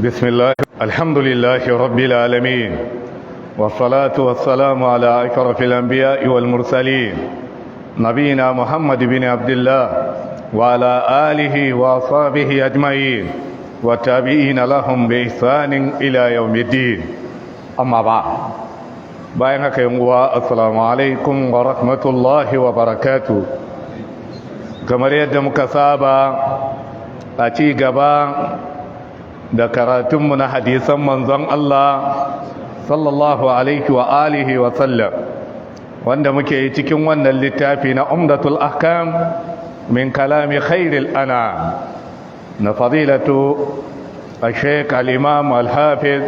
بسم الله الحمد لله رب العالمين والصلاة والسلام على أشرف الأنبياء والمرسلين نبينا محمد بن عبد الله وعلى آله وأصحابه أجمعين والتابعين لهم بإحسان إلى يوم الدين أما بعد بينك يوم السلام عليكم ورحمة الله وبركاته كما يدمك سابا أتي قبا da karatunmu na hadisan manzon Allah sallallahu alaihi wa alihi wa sallam wanda muke yi cikin wannan littafi na Umdatul Ahkam min kalami khairil anam na fadilatu al-Sheikh al-Imam al-Hafiz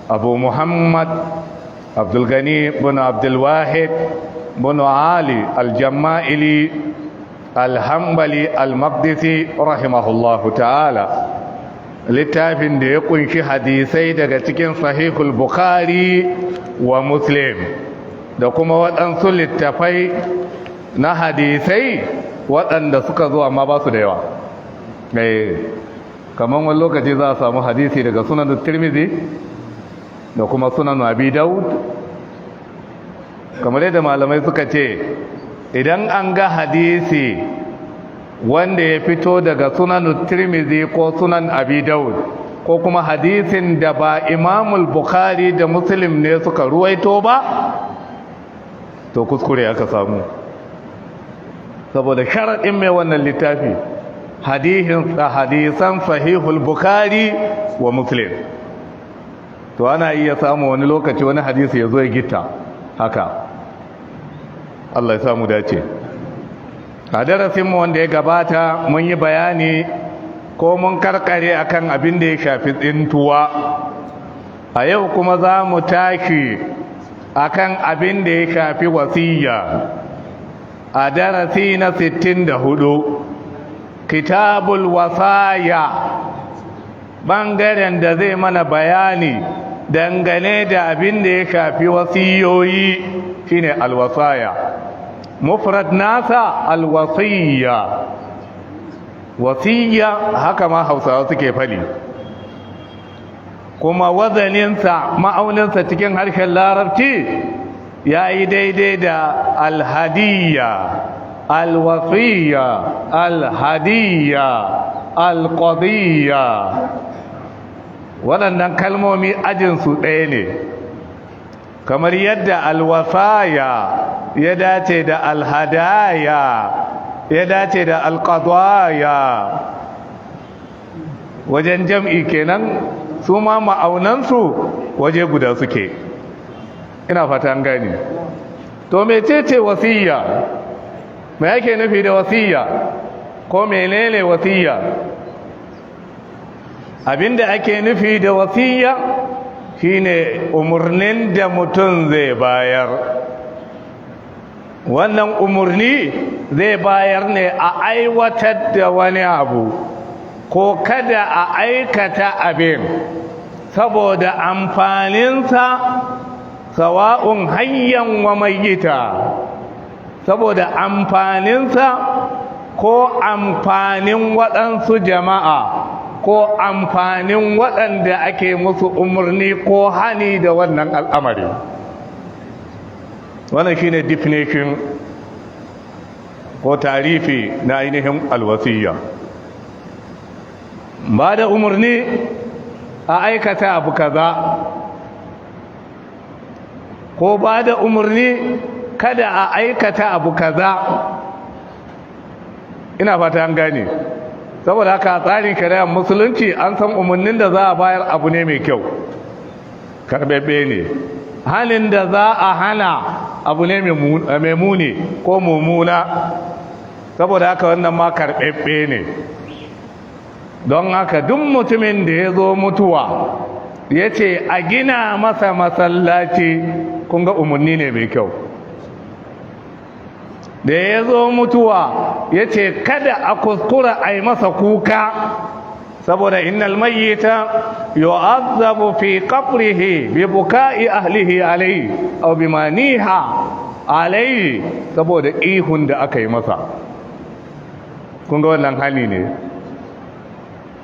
Abu Muhammad Abdul Ghani bin Abdul Wahid bin Ali al-Jama'ili al-Hanbali al-Maqdisi rahimahullahu ta'ala littafin da ya kunshi hadisai daga cikin sahihul bukhari wa muslim da kuma waɗansu littafai na hadisai waɗanda suka zo amma ba su da yawa kamar wani lokaci za a samu hadisi daga sunan tirmidhi da kuma sunan abi daud kamar yadda malamai suka ce idan an ga hadisi wanda ya fito daga sunan tirmidhi ko sunan abi daud ko kuma hadisin da ba imamul bukhari da muslim ne suka ruwaito ba to kuskure aka samu saboda sharaɗin mai wannan littafi hadisan sahihul bukhari wa muslim to ana iya samu wani lokaci wani hadisi ya zo ya gita haka Allah ya samu dace a darasinmu wanda ya gabata mun yi bayani ko mun karkare akan abin da ya shafi tsintuwa a yau kuma za mu tashi akan abin da ya shafi wasiya a darasi na 64 kitabul wasaya bangaren da zai mana bayani dangane da abin da ya shafi wasiyoyi shine alwasaya mufrad nasa alwasiyya wasiyya haka ma Hausawa suke fali kuma wazaninsa ma'auninsa cikin harshen larabci yayi daidai da alhadiyya alwasiyya alhadiyya alqadiyya waɗannan kalmomi ajinsu ɗaya ne kamar yadda alwasaya ya dace da alhadaya ya dace da alqadaya wajen jam'i kenan su ma ma'aunansu waje guda suke ina fata an gani to mecece wasiya me yake nufi da wasiya ko menene wasiya abinda ake nufi da wasiya shine umurnin da mutum zai bayar wannan umurni zai bayar ne a aiwatar da wani abu ko kada a aikata abin saboda amfaninsa sawa'un hayyan wa mayyita saboda amfaninsa ko amfanin waɗansu jama'a ko amfanin waɗanda ake musu umarni ko hani da wannan al'amari wannan shine definition ko tarifi na ainihin alwasiyya ba da umarni a aikata abu kaza ko ba da umarni kada a aikata abu kaza ina fata an gane saboda haka tsarin shari'ar musulunci an san umarnin da za a bayar abu ne mai kyau karbebe ne halin da za a hana abu ne mai muni ko mummuna saboda haka wannan ma karbebe ne don haka duk mutumin da ya zo mutuwa ya ce a gina masa masallaci kun ga umarni ne mai kyau da ya zo mutuwa ya ce kada a kuskura a yi masa kuka saboda innal mayyita yu'azzabu fi qabrihi bi buka'i ahlihi alayhi aw bima niha alayhi saboda ihun da aka yi masa kun ga wannan hali ne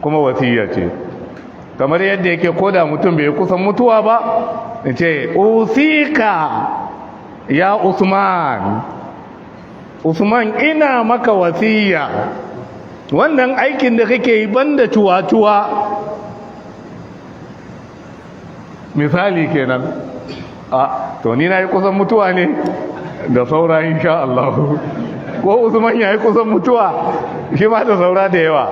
kuma wasiya ce kamar yadda yake koda mutum bai kusan mutuwa ba ce usika ya Usman ina maka wasiya wannan aikin da kake yi banda cuwa-cuwa misali kenan to ni na yi kusan mutuwa ne da saura insha Allah ko Usman ya yi kusan mutuwa shi ma da saura da yawa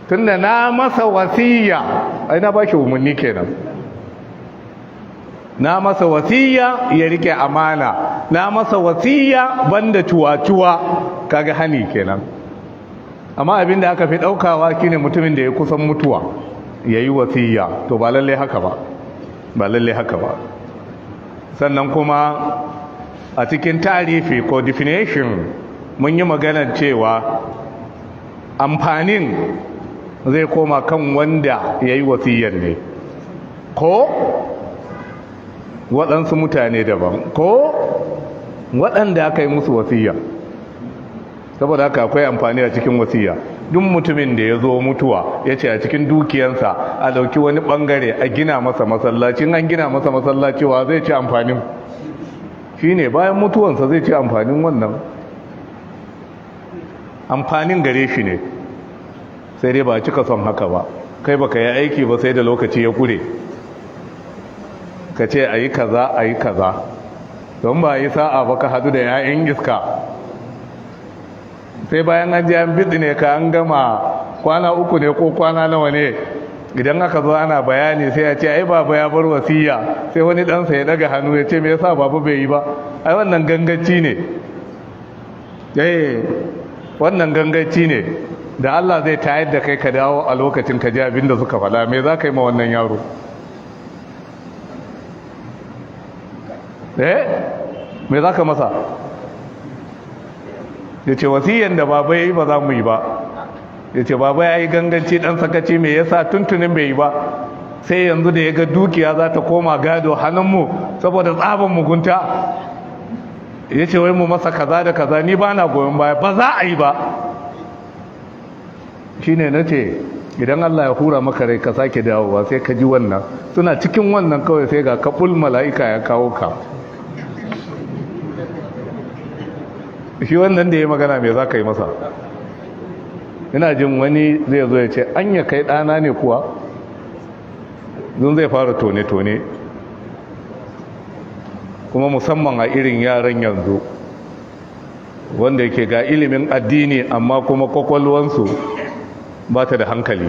tunda na masa wasiya ai na baki umarni kenan na masa wasiya ya rike amana na masa wasiya banda cuwa-cuwa kaga hani kenan amma abinda aka fi daukawa shine mutumin da ya kusan mutuwa yayi wasiya to ba lalle haka ba sannan kuma a cikin tarihi ko definition mun yi maganar cewa amfanin zai koma kan wanda yayi wasiyar ne ko waɗansu mutane daban ko waɗanda aka yi musu wasiya saboda haka akwai amfani a cikin wasiya duk mutumin da ya zo mutuwa ya ce a cikin dukiyansa a ɗauki wani ɓangare a gina masa masallacin an gina masa masallaci wa zai ci amfanin shi ne bayan mutuwansa zai ci amfanin wannan amfanin gare shi ne sai dai ba a cika son haka ba kai baka yi aiki ba sai da lokaci ya kure ka ce a yi kaza don ba yi sa'a ba ka hadu da 'ya'yan iska sai bayan an ji an bitsi ne ka an gama kwana 3 ne ko kwana nawa ne idan aka zo ana bayani sai ya ce ai baba ya bar wasiya sai wani ɗansa ya daga hannu ya ce me yasa baba bai yi ba ai wannan gangaci ne wannan gangaci ne da Allah zai tayar da kai ka dawo a lokacin ka ji abin da suka faɗa me za ka yi ma wannan yaro me za ka masa ya ce wasiyan da baba ya yi ba za mu yi ba ya ce baba ya yi ganganci dan sakaci mai yasa tuntunin bai yi ba sai yanzu da ya ga dukiya za ta koma gado hannunmu saboda tsaban mugunta ya ce wai mu masa kaza da kaza ni ba na goyon baya ba za a yi ba shi ne na ce idan Allah ya hura maka rai ka sake dawowa sai ka ji wannan suna cikin wannan kawai sai ga kaful mala'ika ya kawo ka shi wannan da ya magana mai za ka yi masa ina jin wani zai zo ya ce an ya kai ɗana ne kuwa zun zai fara tone-tone kuma musamman a irin yaran yanzu wanda yake ga ilimin addini amma kuma kwakwalwansu ba ta da hankali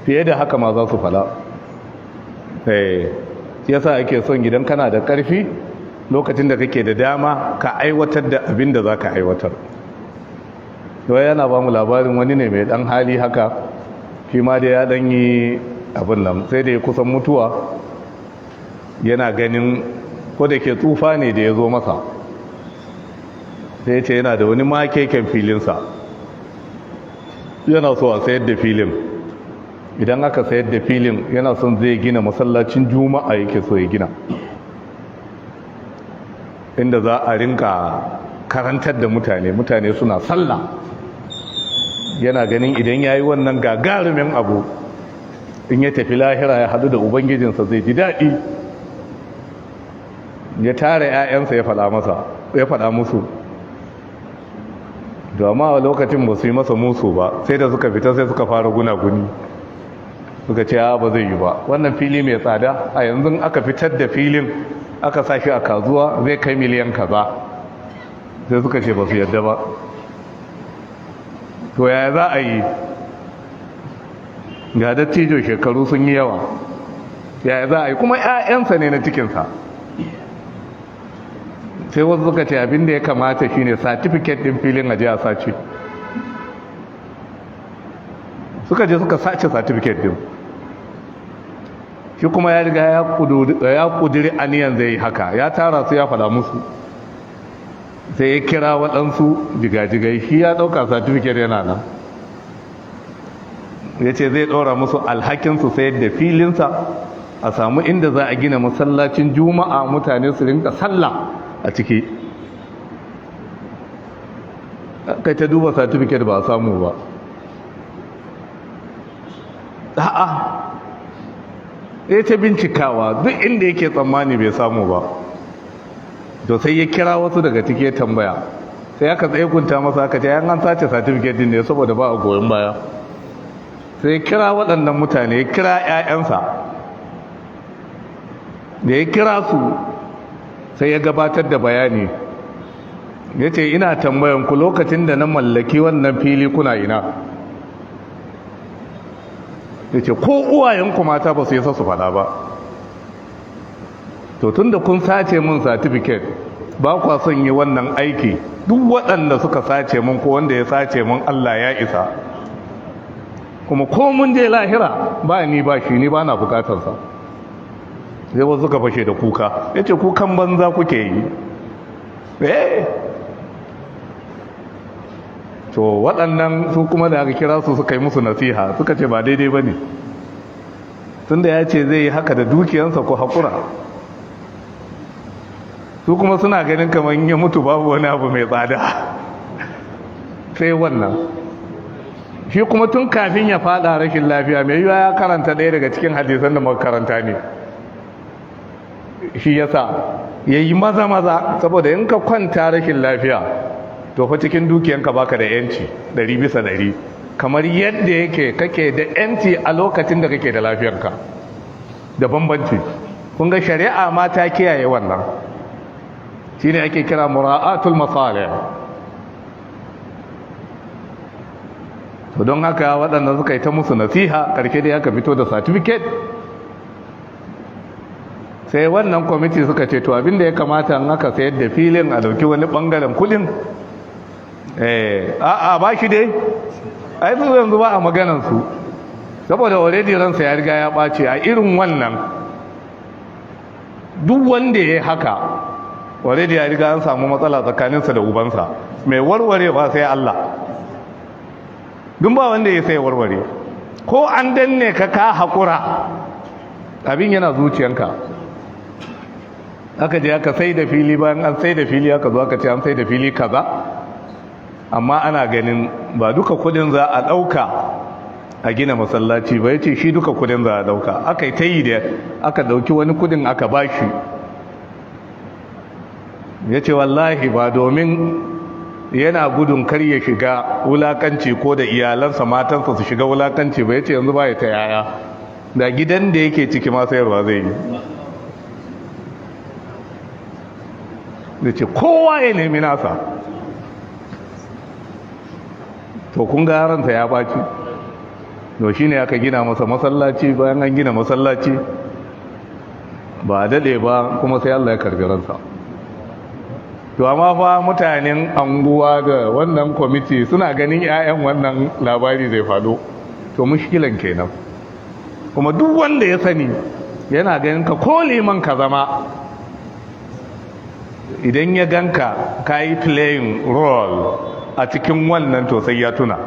fiye da haka ma za su fala yasa ake son gidan kana da ƙarfi lokacin da kake da dama ka aiwatar da abin da za ka aiwatar yawai yana ba mu labarin wani ne mai dan hali haka shi ma da ya dan yi abin nan sai da ya kusan mutuwa yana ganin ko da ke tsufa ne da ya zo masa sai ce yana da wani makeken filinsa yana so a sayar da filin idan aka sayar da filin yana son zai gina masallacin juma'a yake so ya gina inda za a rinka karantar da mutane suna sallah yana ganin idan ya yi wannan gagarumin abu in ya tafi lahira ya hadu da ubangijinsa zai ji daɗi ya tara 'ya'yansa ya faɗa musu domin a lokacin ba su yi masa musu ba sai da suka fita sai suka fara gunaguni suka ce ba zai yi ba wannan fili mai tsada a yanzu aka fitar da filin aka sashi a kazuwa zai kai miliyan kaza sai suka ce ba su yadda ba to yaya za a yi ga dattijo shekaru sun yi yawa yaya za a yi kuma 'ya'yansa ne na cikinsa sai wasu suka ce abinda ya kamata shine certificate din filin aje a sace suka je suka sace certificate din shi kuma ya riga ya kudiri aniyan zai yi haka ya tara su ya fada musu sai ya kira waɗansu jigajigai shi ya ɗauka certificate yana nan ya ce zai ɗora musu alhakinsu sayar da filinsa a samu inda za a gina masallacin juma'a mutane su rinka sallah a ciki kai ta duba certificate ba a samu ba a'a ya ta bincikawa duk inda yake tsammani bai samu ba, to sai ya kira wasu daga cike tambaya, sai aka tsaye kunta masa aka ce yan an sace certificate din ne saboda ba a goyon baya. sai kira waɗannan mutane, ya kira 'ya'yansa, da ya kira su sai ya gabatar da bayani, ya ce ina tambayanku lokacin da na mallaki wannan fili kuna ina. Ya ce ko uwayenku mata ba su yi su fada ba, to tun da kun sace mun certificate ba kwa son yi wannan aiki, duk waɗanda suka sace mun ko wanda ya sace mun Allah ya isa, kuma ko mun je lahira ba ni ba shi, ni ba na bukatarsa. sai wasu suka fashe da kuka, ya ce kukan banza kuke yi. To waɗannan su kuma da aka kira su suka yi musu nasiha, suka ce ba daidai ba ne, tun da ya ce zai yi haka da dukiyansa ko haƙura. Su kuma suna ganin kamar ya mutu babu wani abu mai tsada sai wannan. Shi kuma tun kafin ya fada rashin lafiya mai yiwuwa ya karanta ɗaya daga cikin hadisan da makaranta ne, shi yasa ya yi maza saboda in ka kwanta rashin lafiya to fa cikin dukiyanka baka da yanci 100%, kamar yadda yake kake da yanci a lokacin da kake da lafiyarka, da bambanci. kun ga shari'a ma ta kiyaye wannan, shine ake kira mura'atul masalih. to don haka waɗanda suka yi ta musu nasiha, ƙarshe da aka fito da certificate. sai wannan kwamiti suka ce to abinda ya kamata an aka sayar da filin a dauki wani bangaren kudin, a'a ba shi dai, ai su yanzu ba a maganansu, saboda already ransa ya riga ya ɓace. a irin wannan duk wanda ya yi haka already ya riga an samu matsala tsakaninsa da ubansa, mai warware ba sai Allah, duk ba wanda ya sai warware. ko an danne ka haƙura, abin yana zuciyanka. aka je aka sai da fili, bayan an sai da fili aka zo aka ce an sai da fili kaza, amma ana ganin ba duka kudin za a dauka a gina masallaci ba. yace shi duka kudin za a dauka. aka yi ta yi da aka dauki wani kudin aka bashi. yace wallahi ba domin yana gudun kar ya shiga wulakanci ko da iyalansa matansa su shiga wulakanci ba, yace yanzu ba ya ta yaya, da gidan da yake ciki ma sayarwa zai yi. da ce kowa ya nemi nasa. to kun ga ransa ya baci. to shi ne aka gina masa masallaci. bayan an gina masallaci ba daɗe ba kuma sai Allah ya karbi ransa. to amma fa mutanen anguwa da wannan kwamiti suna ganin 'ya'yan wannan labari zai faɗo, to mushkilan kenan. kuma duk wanda ya sani yana ganin ka ko liman ka zama, idan ya ganka ka yi playing role a cikin wannan to sai ya tuna.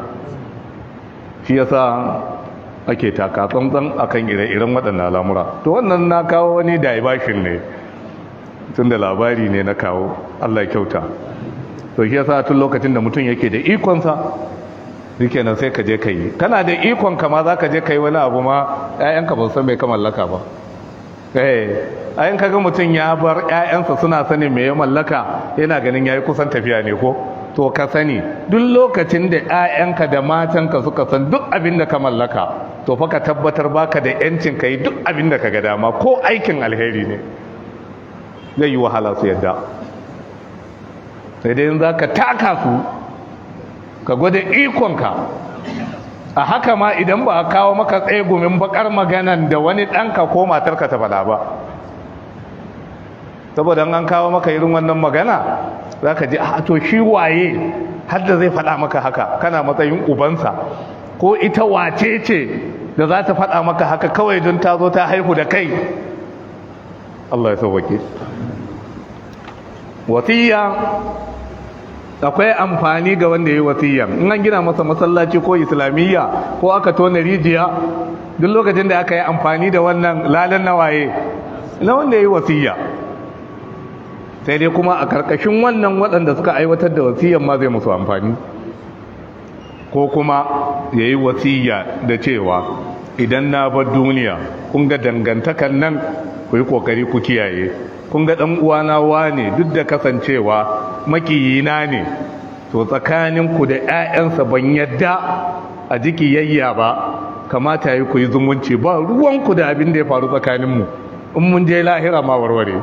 shi yasa ake taka tsantsan akan ire-iren waɗannan al'amura. to wannan na kawo wani diversion ne, tun da labari ne na kawo. Allah ya kyauta. to shi yasa tun lokacin da mutum yake da ikonsa, yake nan sai ka je ka yi. kana da ikon ka ma za ka je ka yi wani abu ma 'ya'yanka ba san mai ka mallaka ba. ayin kaga mutum ya bar 'ya'yansa suna sanin me ya mallaka, yana ganin yayi kusan tafiya ne ko. to ka sani duk lokacin da 'ya'yanka da matanka suka san duk abin da ka mallaka, to fa ka tabbatar baka da yancin ka yi duk abin da ka ga dama, ko aikin alheri ne. zai yi wahala su yadda, sai dai za ka taka su ka gwada ikonka. a haka ma idan ba a kawo maka tsegumin bakar maganan da wani ɗanka ko matarka ta faɗa ba, saboda an kawo maka irin wannan magana za ka ji a to shi waye hadda zai faɗa maka haka, kana matsayin ubansa, ko ita wace ce da za ta faɗa maka haka kawai don ta zo ta haihu da kai. Allah ya sauwake. wasiya akwai amfani ga wanda ya yi wasiya. in an gina masa masallaci ko islamiyya ko aka tona rijiya, duk lokacin da aka yi amfani da wannan lalan nawaye na wanda ya yi wasiya. sai dai kuma a karkashin wannan waɗanda suka aiwatar da wasiyan ma zai musu amfani. ko kuma ya yi wasiya da cewa idan na bar duniya kun ga dangantakan nan ku yi kokari ku kiyaye. kun ga dan uwana wane duk da kasancewa makiyina ne, to tsakaninku da ƴaƴansa ban yadda a jiki yayya ba, kamata yi ku yi zumunci, ba ruwanku da abin da ya faru tsakaninmu, in mun je lahira ma warware.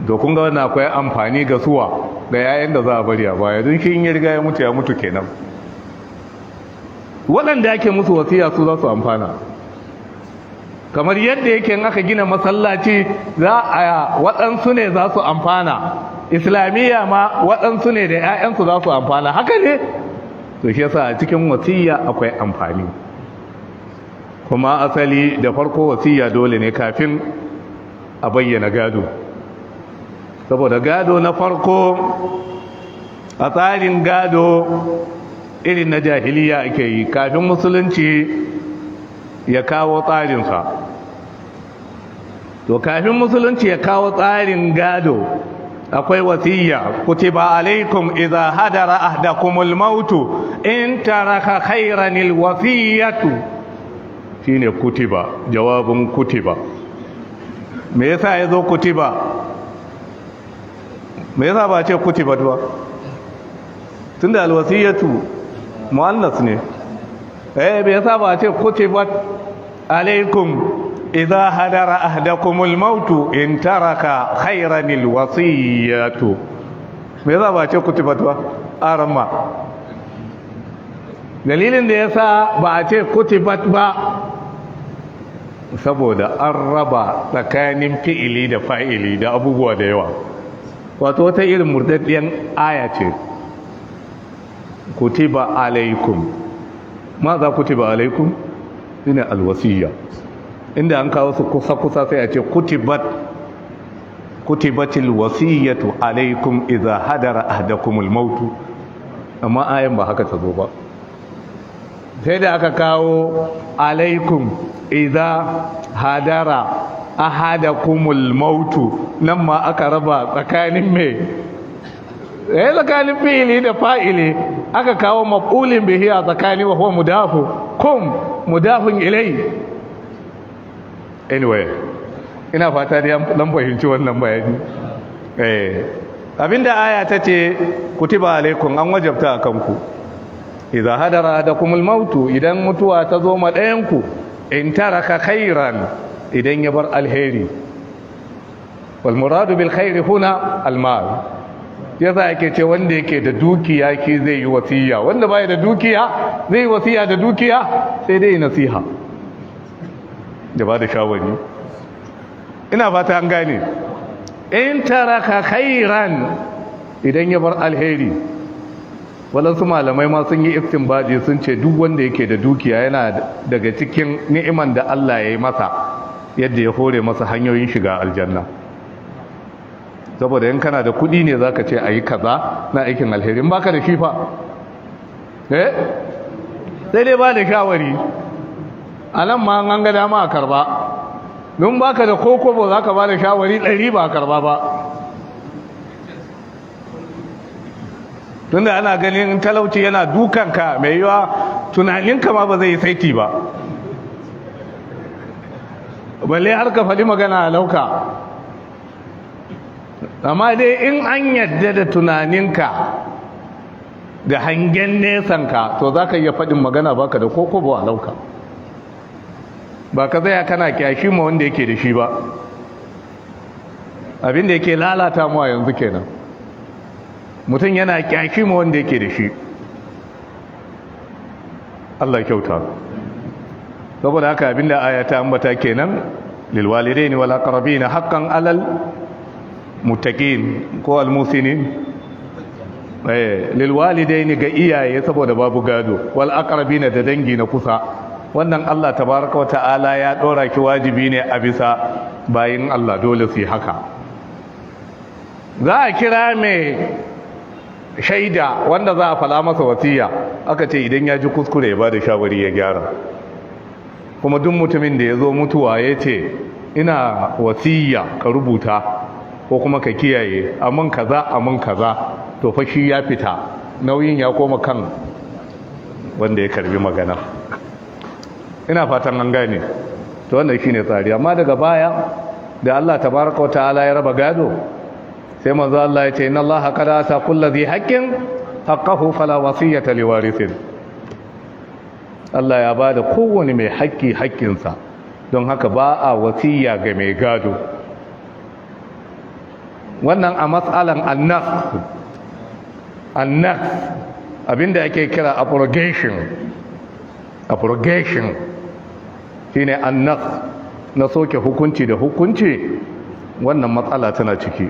da kun ga wannan akwai amfani ga suwa ga yayin da za a bari a baya, don shi in ya riga ya mutu kenan. waɗanda ake musu wasiya su za su amfana, kamar yadda yake aka gina masallaci za a waɗansu ne za su amfana, islamiyya ma waɗansu ne da 'ya'yansu za su amfana, haka ne. to shi yasa a cikin wasiya akwai amfani, kuma asali da farko wasiya dole ne kafin a bayyana gado, saboda gado na farko a tsarin gado irin na jahiliya ake yi, kafin musulunci ya kawo tsarinsa. to kafin musulunci ya kawo tsarin gado akwai wasiya, kutiba alaikum idza hadara ahdakumul mautu in taraka khairan alwasiyatu, shine kutiba, jawabin kutiba. me yasa yazo kutiba? me yasa ba ce kutiba ba? tunda alwasiyatu muannas ne. me yasa ba ce kutibat alaikum idza hadara ahdakumul mautu in taraka khairan alwasiyatu? me yasa ba ce kutibat ba? arama dalilin da yasa ba a ce kutibat ba, saboda an raba tsakanin fi'ili da fa'ili da abubuwa da yawa. wato wata irin murdaddiyan aya ce, kutiba alaikum. ma za kutiba alaikum? shine alwasiyya. inda an kawo su kusa sai a ce kutibatil wasiyyatu alaikum idza hadara ahdakumul mautu, amma ayan ba haka ta zo ba, sai da aka kawo alaikum idza hadara ahadakumul mautu, nan ma aka raba tsakanin me tsakanin fi'ili da fa'ili, aka kawo maf'ulin bihi a tsakani wa huwa mudafu mudafun ilai. anyway, ina fata da dan fahimci wannan bayani. abinda aya ta ce kutiba alaikum, an wajabta akan ku, idza hadara ahadakumul mautu, idan mutuwa ta zo ma ɗayan ku, in taraka khairan, idan ya bar alheri. wal muradu bil khairi huna al mal. yasa yake ce wanda yake da dukiya ki zai yi wasiya, wanda bai da dukiya zai yi wasiya da dukiya sai dai nasiha da ba da shawari. ina fata an gane. in taraka khairan, idan ya bar alheri. waɗansu malamai ma sun yi istinbadi sun ce duk wanda yake da dukiya yana daga cikin ni'iman da Allah ya yi masa, yadda ya hore masa hanyoyin shiga aljanna. saboda in kana da kudi ne zaka ce ayi kaza na aikin alheri, in baka da shi fa sai dai ba da shawari. anan ma an ga dama a karba, don baka da kokobo zaka ba da shawari 100 ba a karba ba, tunda ana ganin talauci yana dukanka, mai yiwa tunaninka ma ba zai yi saiti ba, balle har ka faɗi magana a lauka. amma dai in an yadda da tunaninka da hangen nesanka, to za ka iya faɗin magana baka da koko ba a lauka, ba ka zaya kana kyashi ma wanda yake da shi ba. abinda yake lalata mu a yanzu kenan, mutum yana kyashi ma wanda yake da shi. Allah kyauta. saboda haka abinda aya ta ambata kenan, lil walidaini wal aqrabina haqqan alal muttaqin ko al musinin. lil walidaini ga iyaye saboda babu gado, wal aqrabina da dangi na kusa. wannan Allah tabaraka wa ta'ala ya dora ki wajibi ne a bisa bayin Allah, dole su yi haka. za a kira mai shaida wanda za a fala masa wasiya, aka ce idan ya ji kuskure ya ba da shawari ya gyara. kuma duk mutumin da ya zo mutuwa ya ce ina wasiya ka rubuta ko kuma ka kiyaye amin kaza, to fa shi ya fita, nauyin ya koma kan wanda ya karbi magana. ina fatan an gane to wannan shine tsari. Amma daga baya da Allah tabaraka wa ta'ala ya raba gado sai manzo Allah ya ce inna Allah qad ata kulli dhi haqqin haqqahu fala wasiyata liwarithin. Allah ya bada kowane mai haƙƙi haƙƙinsa, don haka ba a wasiya ga mai gado. Wannan a matsalan annas abinda ake kira abrogation shine annas na soke hukunci da hukunci, wannan matsala tana ciki.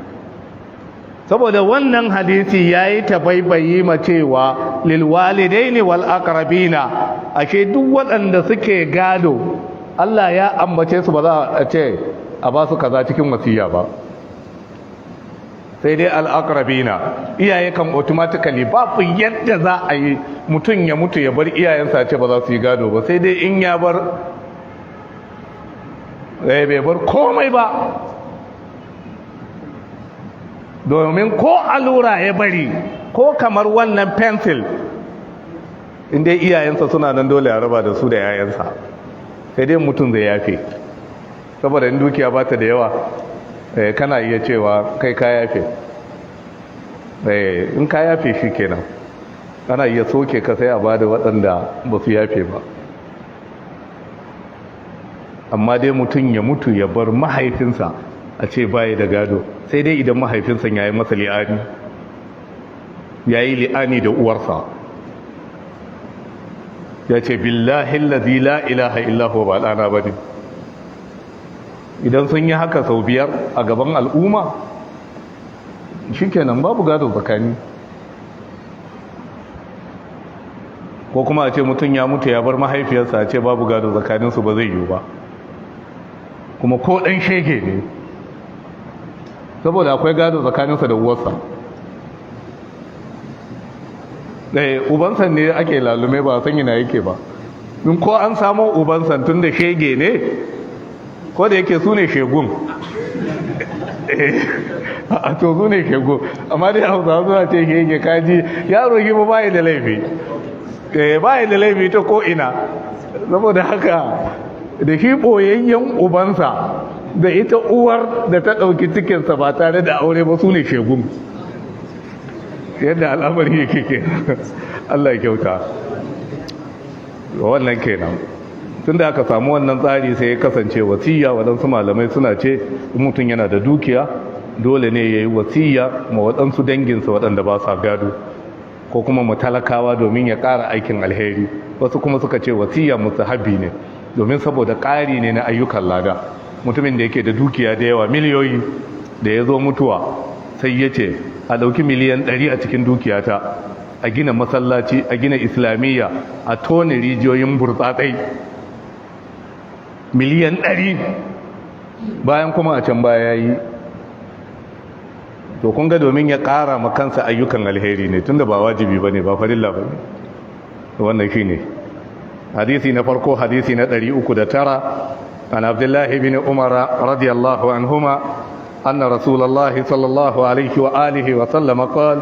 Saboda wannan hadisi yayi tabaibayi ma cewa lil walidaini wal aqrabina, ashe duk waɗanda suke gado Allah ya ambace su ba za a ce a ba su kaza cikin wasiya ba, sai dai al aqrabina iyaye kan automatically babu yadda za a yi mutum ya mutu ya bar iyayensa ce ba za su yi gado ba, sai dai in ya bar bai bar komai ba. Domin ko allura ya bari ko kamar wannan pencil inda iyayensa suna nan dole a raba da su da yayansa, sai dai mutum zai yafe. Saboda in dukiya ba ta da yawa kana iya cewa kai ka yafe, in ka yafe shi kenan ana iya soke ka sai a ba da waɗanda ba su yafe ba. Amma dai mutum ya mutu ya bar mahaifinsa a ce baya da gado, sai dai idan mahaifinsa ya yi masa li'ani, ya yi li'ani da uwarsa, ya ce billahi allazi la ilaha illahu ba ɗana ba ne. Idan sun yi haka sau 5 a gaban al'umma shi kenan babu gado tsakani. Ko kuma a ce mutum ya mutu ya bar mahaifiyarsa a ce babu gado tsakaninsu, ba zai yiwu ba. Kuma ko ɗan shege ne, saboda akwai gado tsakaninsa da uwarsa. Ubansa ne ake lalume ba san yana yake ba, in ko an samo ubansa tun da shege ne, ko da yake su ne shegun a to su ne shegun, amma dai hausa suna ce shege kaji yaro shi ba bayi da laifi, bayi da laifi ta ko'ina. Saboda haka da shi ɓoyayyen ubansa da ita uwar da ta ɗauki cikinsa ba tare da aure ba su ne shegun, yadda al'amari yake ke. Allah ya kyauta. Wannan kenan tun da aka samu wannan tsari sai ya kasance wasiya. Waɗansu malamai suna ce mutum yana da dukiya dole ne ya yi wasiya ma waɗansu danginsa waɗanda ba sa gado, ko kuma mu talakawa domin ya ƙara aikin alheri. Wasu kuma suka ce wasiya mustahabi ne domin saboda ƙari ne na ayyukan lada. Mutumin da yake da dukiya da yawa miliyoyi, da ya zo mutuwa sai ya ce a ɗauki miliyan 100 a cikin dukiyata, a gina masallaci, a gina islamiyya, a tone rijiyoyin burtsatsai. Miliyan 100 bayan kuma a can baya ya yi. To kun ga domin ya ƙara makansa ayyukan alheri ne, tunda ba wajibi ba ne, ba farilla ba ne. Wannan shi ne hadisi na farko, hadisi na 309. عن عبد الله بن عمر رضي الله عنهما أن رسول الله صلى الله عليه وآله وسلم قال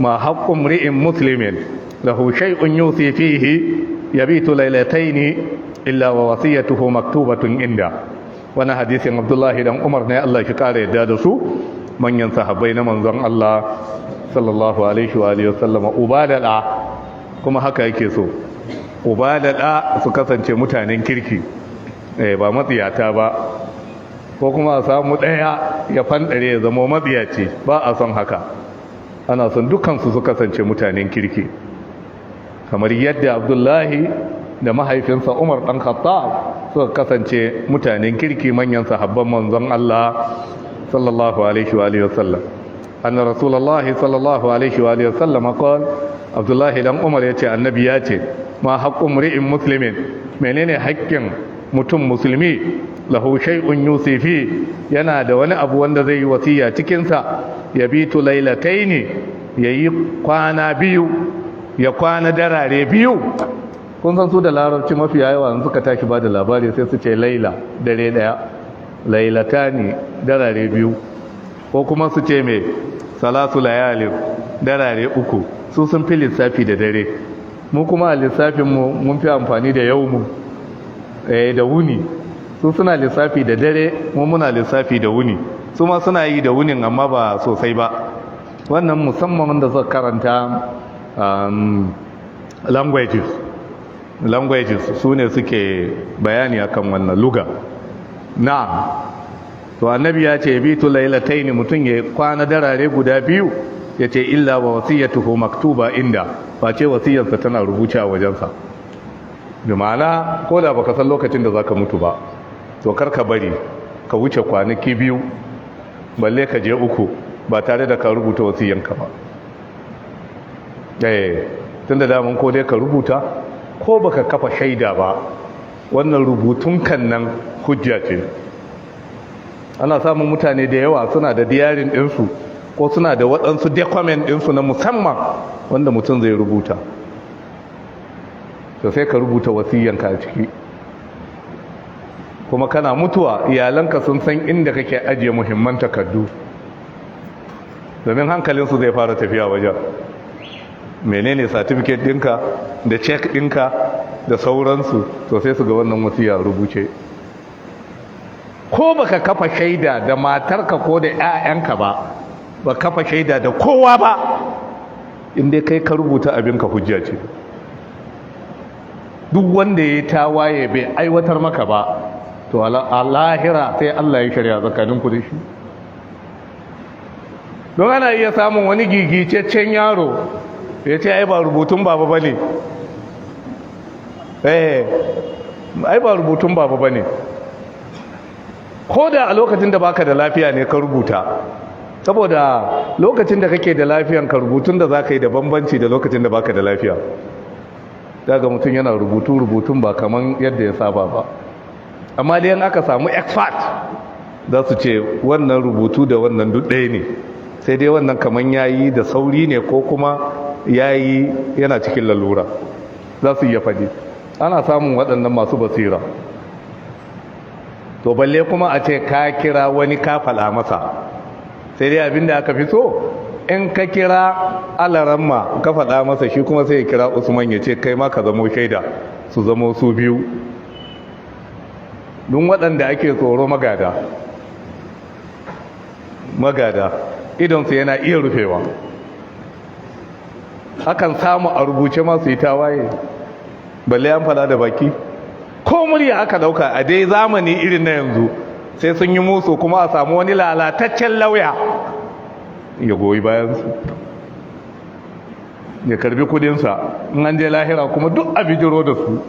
ما حق امرئ مسلم له شيء يوصي فيه يبيت ليلتين إلا ووصيته مكتوبة عنده. وانا حديث عبد الله بن عمر ne Allah shi kare yadda da su, manyan sahabbai na manzon Allah sallallahu alaihi wa alihi wasallam. Ubadala kuma haka yake so, ubadala su kasance mutanen kirki, ba matsiyata ba, ko kuma a samu ɗaya ya fandare ya zama matsiyaci, ba a son haka. Ana son dukansu su kasance mutanen kirki, kamar yadda Abdullahi da mahaifinsa Umar ɗan Khattab suka kasance mutanen kirki, manyan sahabban manzon Allah sallallahu alaihi wa alihi wasallam. Anna Rasulullahi sallallahu alaihi wa alihi wasallam qala, Abdullahi dan Umar yace annabi yace ma haqqu mri'in muslimin, menene haƙƙin mutum musulmi, lahu shay'un yusifi, yana da wani abu wanda zai yi wasiya cikin sa, yabitu lailataini, yayi kwana biyu, ya kwana darare biyu. Kun san su da larabci mafi yawa suka tashi ba da labari sai su ce laila, dare daya, lailatani, darare biyu, ko kuma su ce me salatu layali, darare uku. Su sun fi lissafi da dare, mu kuma a lissafin mu mun fi amfani da yawmu. da wuni su suna lissafi da dare mu muna lissafi da wuni su ma suna yi da wunin amma ba sosai ba wannan musamman da suka karanta languages su ne suke bayani akan wannan luga na'am to annabi ya ce bitu lailataini mutum ya kwana darare guda biyu ya ce illa wa wasiyatuhu maktuba inda ba ce wasiyarsa tana rubuce a wajensa da ma'ana ko da baka san lokacin da zaka mutu ba to kar ka bari ka wuce kwanaki biyu balle ka je uku ba tare da ka rubuta wasiyanka ba tunda daman ko dai ka rubuta ko baka kafa shaida ba wannan rubutun kan nan hujja ce ana samun mutane da yawa suna da diyarin ɗinsu ko suna da waɗansu document ɗinsu na musamman wanda mutum zai rubuta to sai ka rubuta wasiyanka a ciki kuma kana mutuwa iyalanka sun san inda kake ajiye muhimman takardu domin hankalinsu zai fara tafiya wajen menene certificate ɗinka da check ɗinka da sauransu to sai su ga wannan wasiya rubuce ko baka kafa shaida da matarka ko da 'ya'yanka ba kafa shaida da kowa ba inda kai ka rubuta abinka hujja ce duk wanda ya tawaye bai aiwatar maka ba to a lahira sai Allah ya shari'a tsakaninku da shi don ana iya samun wani gigiceccen yaro ya ce ai ba rubutun baba ba ne ai ba rubutun baba ba ne ko da a lokacin da baka da lafiya ne ka rubuta saboda lokacin da kake da lafiyan ka rubutun da za ka yi da bambanci da lokacin da baka da lafiya daga mutum yana rubutun ba kaman yadda ya saba ba amma da yan aka samu expert za su ce wannan rubutu da wannan duk ɗaya ne sai dai wannan kaman yayi da sauri ne ko kuma yayi yana cikin lalura za su iya faɗi ana samun waɗannan masu basira to balle kuma a ce ka kira wani ka faɗa masa sai dai abinda aka fi so in ka kira alaramma ka faɗa masa shi kuma sai ya kira usman ya ce kai ma ka zamo shaida su zamo su biyu don waɗanda ake tsoro magada idonsu yana iya rufewa akan samu a rubuce masu yi tawaye balle an faɗa da baki ko murya aka dauka a dai zamani irin na yanzu sai sun yi musu kuma a samu wani lalataccen lauya ya goyi bayansu ya karbi kudinsa in an je lahira kuma duk a bijiro da su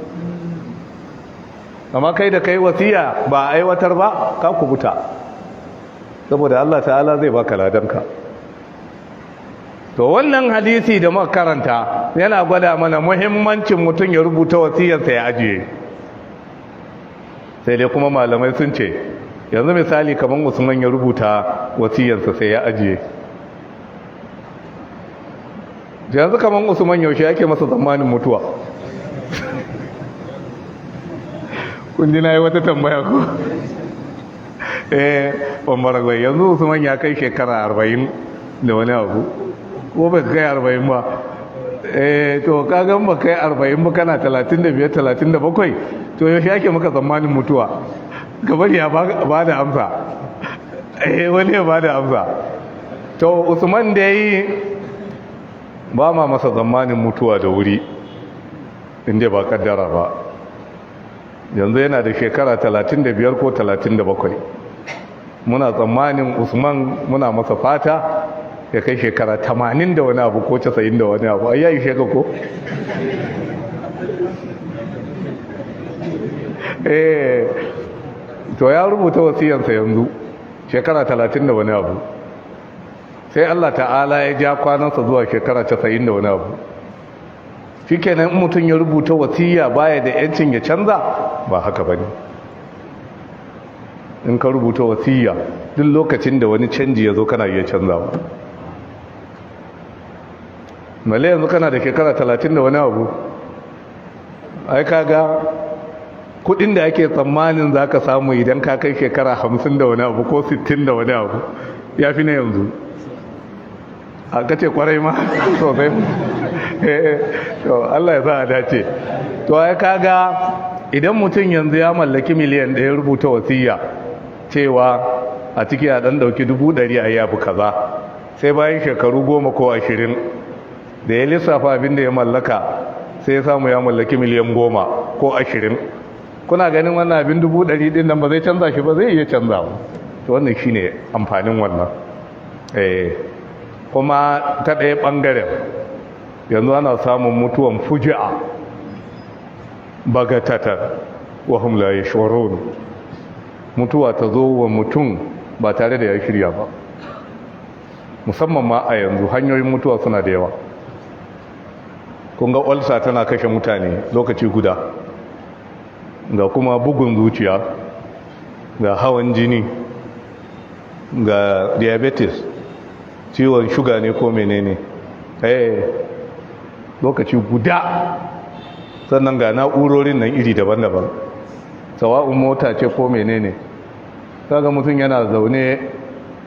amma kai da kai wasiya ba a aiwatar ba ka kubuta saboda Allah ta'ala zai baka ladanka to wannan hadisi da muka karanta yana gwada mana muhimmancin mutum ya rubuta wasiyarsa ya ajiye sai dai kuma malamai sun ce yanzu misali kamar Usman ya rubuta wasiyarsa sai ya ajiye yanzu kamar Usman yaushe yake masa zamanin mutuwa kun ji na yi wata tambaya ko ɓambaragwai yanzu Usman ya kai shekara 40 da wani abu ko bai kai 40 ba to kagan ba kai 40 ba kana 35 37 to yaushe yake maka tsammanin mutuwa gabar ya ba da amsa wani ya ba da amsa to Usman da yi ba ma masa tsammanin mutuwa da wuri inda ba kaddara ba yanzu yana da shekara 35 ko 37 muna tsammanin Usman muna masa fata ya kai shekara 80 da wani abu ko 90 da wani abu ayyayi sheka ko to ya rubuta wasiyansa yanzu shekara 30 da wani abu sai Allah ta'ala ya ja kwanansa zuwa shekara 90 da wani abu shikenan in mutum ya rubuta wasiya baya da yancin ya canza ba haka bane in ka rubuta wasiya duk lokacin da wani canji ya zo kana iya canzawa male yanzu kana da shekara 30 da wani abu ai kaga kudin da ake tsammanin zaka samu idan ka kai shekara 50 da wani abu ko 60 da wani abu yafi na yanzu aka ce kwarai ma sosai to Allah ya sa a dace to ai kaga idan mutum yanzu ya mallaki miliyan ɗaya rubuta wasiya cewa a ciki a ɗan ɗauki 100,000 a yafi kaza, sai bayan shekaru 10 ko 20 da ya lissafa abin da ya mallaka sai ya samu ya mallaki miliyan 10 ko 20. kuna ganin wannan abin 100,000 ɗin nan ba zai canza shi ba? zai iya canza. to wannan shine amfanin wannan. Kuma ta ɗaya ɓangaren yanzu ana samun mutuwan fuji'a bagatatar wahum la yashurun. mutuwa ta zo wa mutum ba tare da ya shirya ba, musamman ma a yanzu hanyoyin mutuwa suna da yawa. kunga ulcer tana kashe mutane lokaci guda, ga kuma bugun zuciya, ga hawan jini, ga diabetes, ciwon shuga ne ko menene lokaci guda. sannan ga na'urorin nan iri daban-daban, sawa'un mota ce ko menene. kaga mutum yana zaune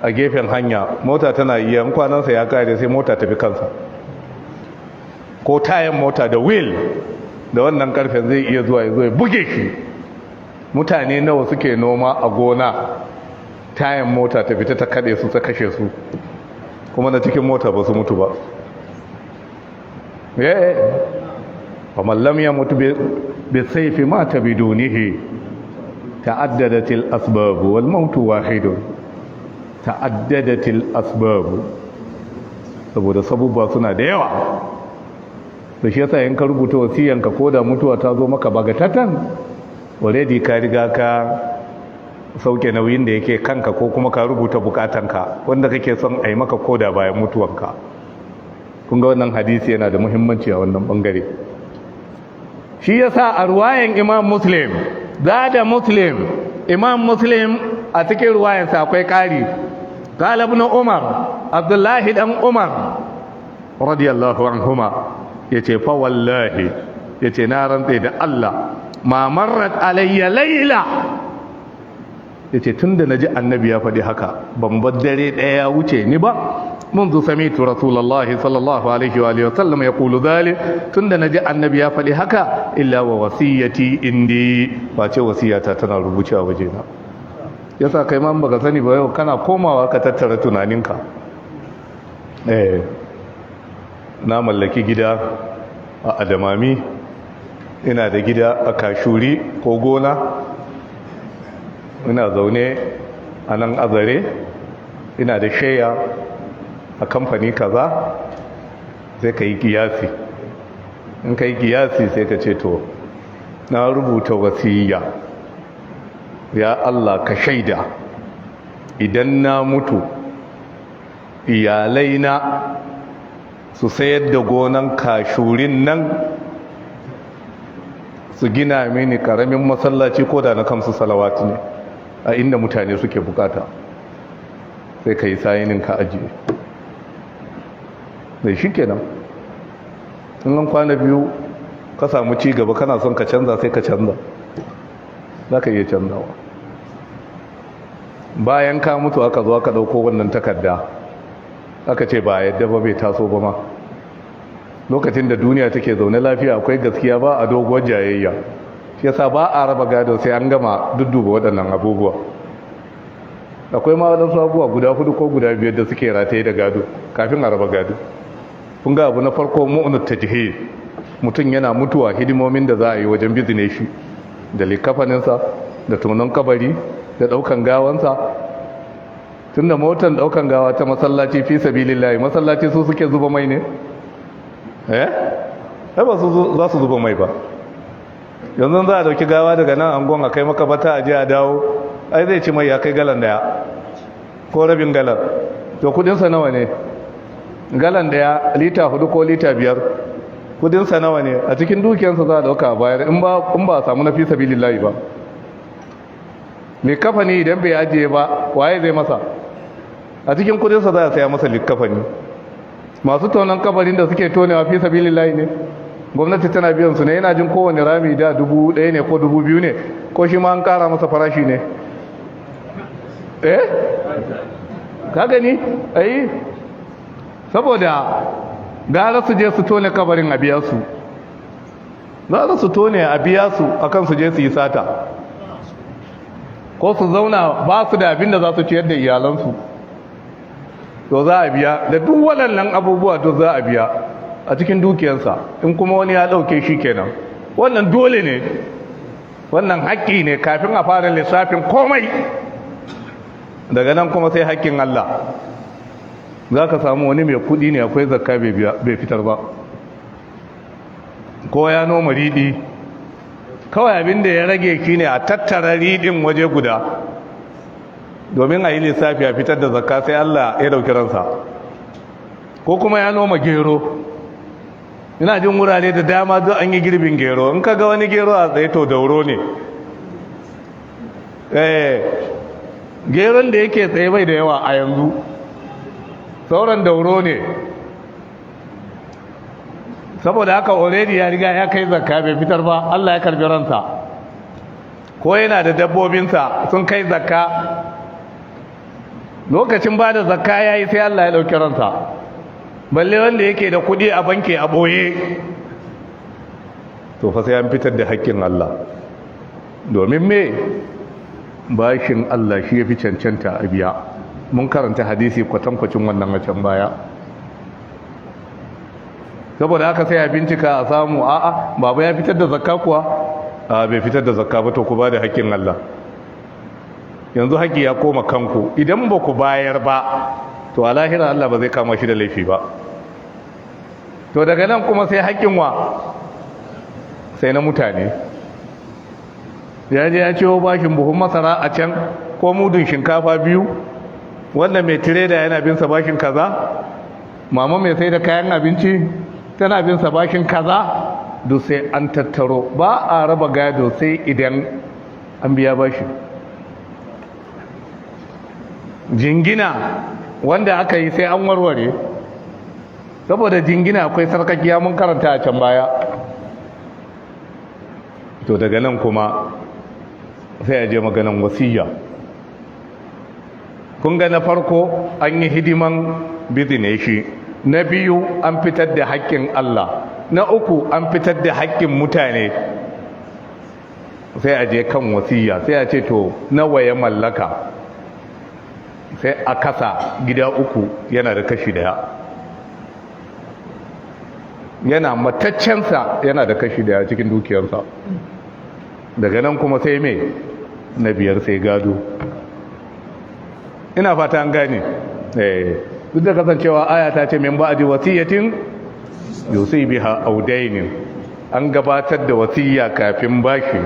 a gefen hanya, mota tana iya kwanansa ya kare sai mota tafi kansa, ko tayan mota da wheel da wannan karfen zai iya zuwa ya buge shi. mutane nawa suke noma a gona, tayan mota ta fita ta kade su ta kashe su, kuma na cikin mota ba su mutu ba. faman lam yamut bi sayfi mata bidunihi ta'addadatil asbab wal maut wahid. ta'addadatil asbab, saboda sabubba suna da yawa. da shi yasa in ka rubuta wasiyanka ko da mutuwa ta zo maka bagatatan, already ka riga ka sauke nauyin da yake kanka, ko kuma ka rubuta bukatanka wanda kake son a yi maka koda bayan mutuwanka. kun ga wannan hadisi yana da muhimmanci a wannan bangare. shi yasa a ruwayan imam muslim, imam muslim a cikin ruwayansa akwai kari. qala ibn umar, abdullahi dan umar radiyallahu anhuma yace fa wallahi, yace na rantsa da Allah, ma marrat alayya layla, yace tunda naji annabi ya faɗi haka ban bar dare ɗaya ya wuce ni ba. منذ سمعت رسول الله صلى الله عليه وآله وسلم يقول ذلك تند نجي النبي ya faɗi haka illa wa wasiyati indi, face wasiyata tana rubuce a wajena. yasa kai ma baka sani ba yau kana komawa ka tattara tunaninka. na mallaki gida a Adamami, ina da gida a Kashuri ko gona, ina zaune a nan Azare, ina da sheya a kamfani kaza. sai ka yi kiyasi. in ka yi kiyasi sai ka ce to na rubuta wasiya, ya Allah ka shaida idan na mutu iyalaina su sayar da gonan Kashurin nan su gina mini karamin masallaci ko da na kamsu salawati ne a inda mutane suke bukata. sai ka yi sayinin ka ajiye. sai shi kenan in an kwana biyu ka samu ci gaba kana son ka canza sai ka canza, za ka iya canzawa. bayan ka mutu aka zo aka dauko wannan takarda aka ce ba yadda ba, bai taso ba ma. lokacin da duniya take zaune lafiya akwai gaskiya, ba a doguwar jayayya. shi yasa ba a raba gado sai an gama dudduba waɗannan abubuwa. akwai ma waɗansu abubuwa guda 4 ko guda 5 da suke rataye da gado kafin a raba gado. kun ga abu na farko mu'unut tajhid, mutum yana mutuwa hidimomin da za a yi wajen bizine shi, da likafaninsa, da tonon kabari, da daukan gawansa. tunda motar daukan gawa ta masallaci fi sabilillahi, masallaci su suke zuba mai ne? ba su za su zuba mai ba. yanzu za a dauki gawa daga nan angon a kai makabata a je a dawo, ai zai ci mai ya kai galan daya ko rabin galan. to kudinsa nawa ne? galan daya lita 4 ko lita 5, kudinsa nawa ne? a cikin dukiyarsa za a dauka bayar, in ba a samu na fi sabilillahi ba. likafani idan bai ajiye ba waye zai masa? a cikin kudinsa za a saya masa likafani. masu tonon kabarin da suke tonewa fi sabilillahi ne, gwamnati tana biyan su ne. yana jin kowane rami da 1,000 ne ko 2,000 ne, ko shi ma an kara masa farashi ne. ka gani? saboda gara su je su tone kabarin a biya su. za su tone a biya su akan su je su yi sata ko su zauna ba su da abin da za su ciyar da iyalansu, to za a biya da duk waɗannan abubuwa to za a biya a cikin dukiyarsa. In kuma wani ya ɗauke shi kenan, wannan dole ne, wannan haƙƙi ne kafin a fara lissafin komai. Daga nan kuma sai haƙƙin Allah. Za ka samu wani mai kuɗi ne akwai zakka bai fitar ba, ko ya noma riɗi, kawai abin da ya rage shi ne a tattara riɗin waje guda domin a yi lissafi a fitar da zakka, sai Allah ya ɗauki ransa. Ko kuma ya noma gero, ina jin wurare da dama duk an yi girbin gero. In ka ga wani gero a tsaye to dauro ne, geron da yake tsaye bai da yawa a yanzu, sauran dauro ne. Saboda haka already ya riga ya kai zakka bai fitar ba, Allah ya karbi ransa. Ko yana da dabbobinsa sun kai zakka, lokacin ba da zakka ya yi sai Allah ya ɗauki ransa. Balle wanda yake da kuɗi a banki a ɓoye, to fa sai an fitar da haƙƙin Allah. Domin me? Bashin Allah shi ya fi cancanta a biya. Mun karanta hadisi kwatankwacin wannan a can baya. Saboda haka sai a bincika a samu, a'a baba ya fitar da zakka kuwa? A bai fitar da zakka ba, to ku ba da haƙƙin Allah. Yanzu haƙƙi ya koma kanku. Idan ba ku bayar ba, to a lahira Allah ba zai kama shi da laifi ba. To daga nan kuma sai haƙƙin wa? Sai na mutane. Ya je ya ciwo bashin buhun masara a can, ko mudun shinkafa 2, wanda mai tireda yana bin sa bashin kaza, mama mai sai da kayan abinci tana bin sa bashin kaza, duk sai an tattaro. Ba a raba gado sai idan an biya bashi. Jingina wanda aka yi sai an warware, saboda jingina akwai sarkakiya, mun karanta a can baya. To daga nan kuma sai a je maganan wasiya. Kun ga na farko an yi hidiman bizine shi, na biyu an fitar da haƙƙin Allah, na uku an fitar da haƙƙin mutane. Sai a je kan wasiya, sai a ce to nawa ya mallaka, sai a kasa gida 3, yana da kashi 1. Yana mataccensa yana da kashi 1 cikin dukiyarsa. Daga nan kuma sai me? Na 5 sai gado. Ina fata an gane. Duk da kasancewa aya ta ce min ba'di wasiyatin yusi biha aw daynin, an gabatar da wasiya kafin bashi.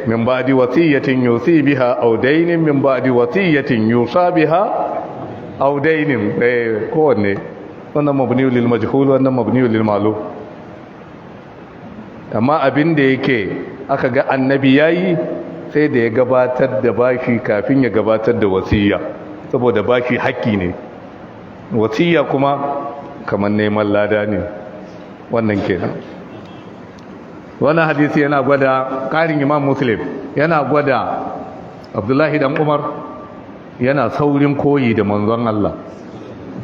Min ba'di wasiyatin yusi biha aw daynin, min ba'di wasiyatin yusa biha aw daynin. Kowanne wannan mabniul lil majhul, wannan mabniul lil ma'lum. Amma abin da yake aka ga annabi yayi, sai da ya gabatar da bashi kafin ya gabatar da wasiya, saboda bashi haƙƙi ne. Wasiya kuma kamar neman lada ne. Wannan kenan. Wannan hadisi yana gwada, ƙarin Imam Muslim yana gwada Abdullahi dan Umar yana saurin koyi da manzon Allah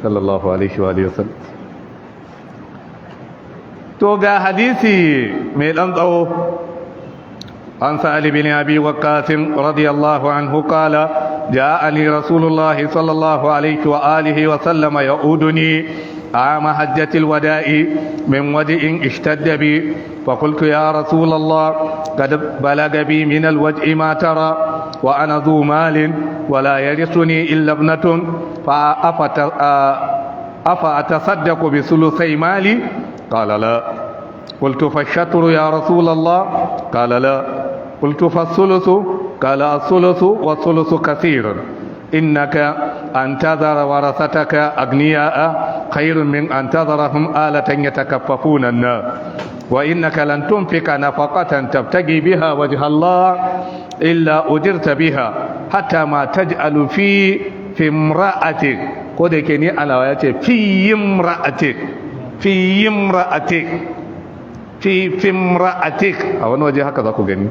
sallallahu alaihi wa sallam. To ga hadisi mai dan tsawo. عن سعد بن أبي وقاص رضي الله عنه قال جاءني رسول الله صلى الله عليه وآله وسلم يعودني عام حجة الوداع من وجع اشتد بي، فقلت يا رسول الله قد بلغ بي من الوجع ما ترى وأنا ذو مال ولا يرثني إلا ابنة، أفأتصدق بثلثي مالي؟ قال لا. قلت فالشطر يا رسول الله؟ قال لا. قلت فالثلث؟ قال الثلث والثلث كثير، إنك أن تذر ورثتك أغنياء خير من أن تذرهم آلة يتكففون النار، وإنك لن تنفق نفقة تبتغي بها وجه الله إلا أجرت بها حتى ما تجعل في امرأتك. قد كني على وياتي في امرأتك، في امرأتك، في امرأتك، أو نوجه هكذا كوغني.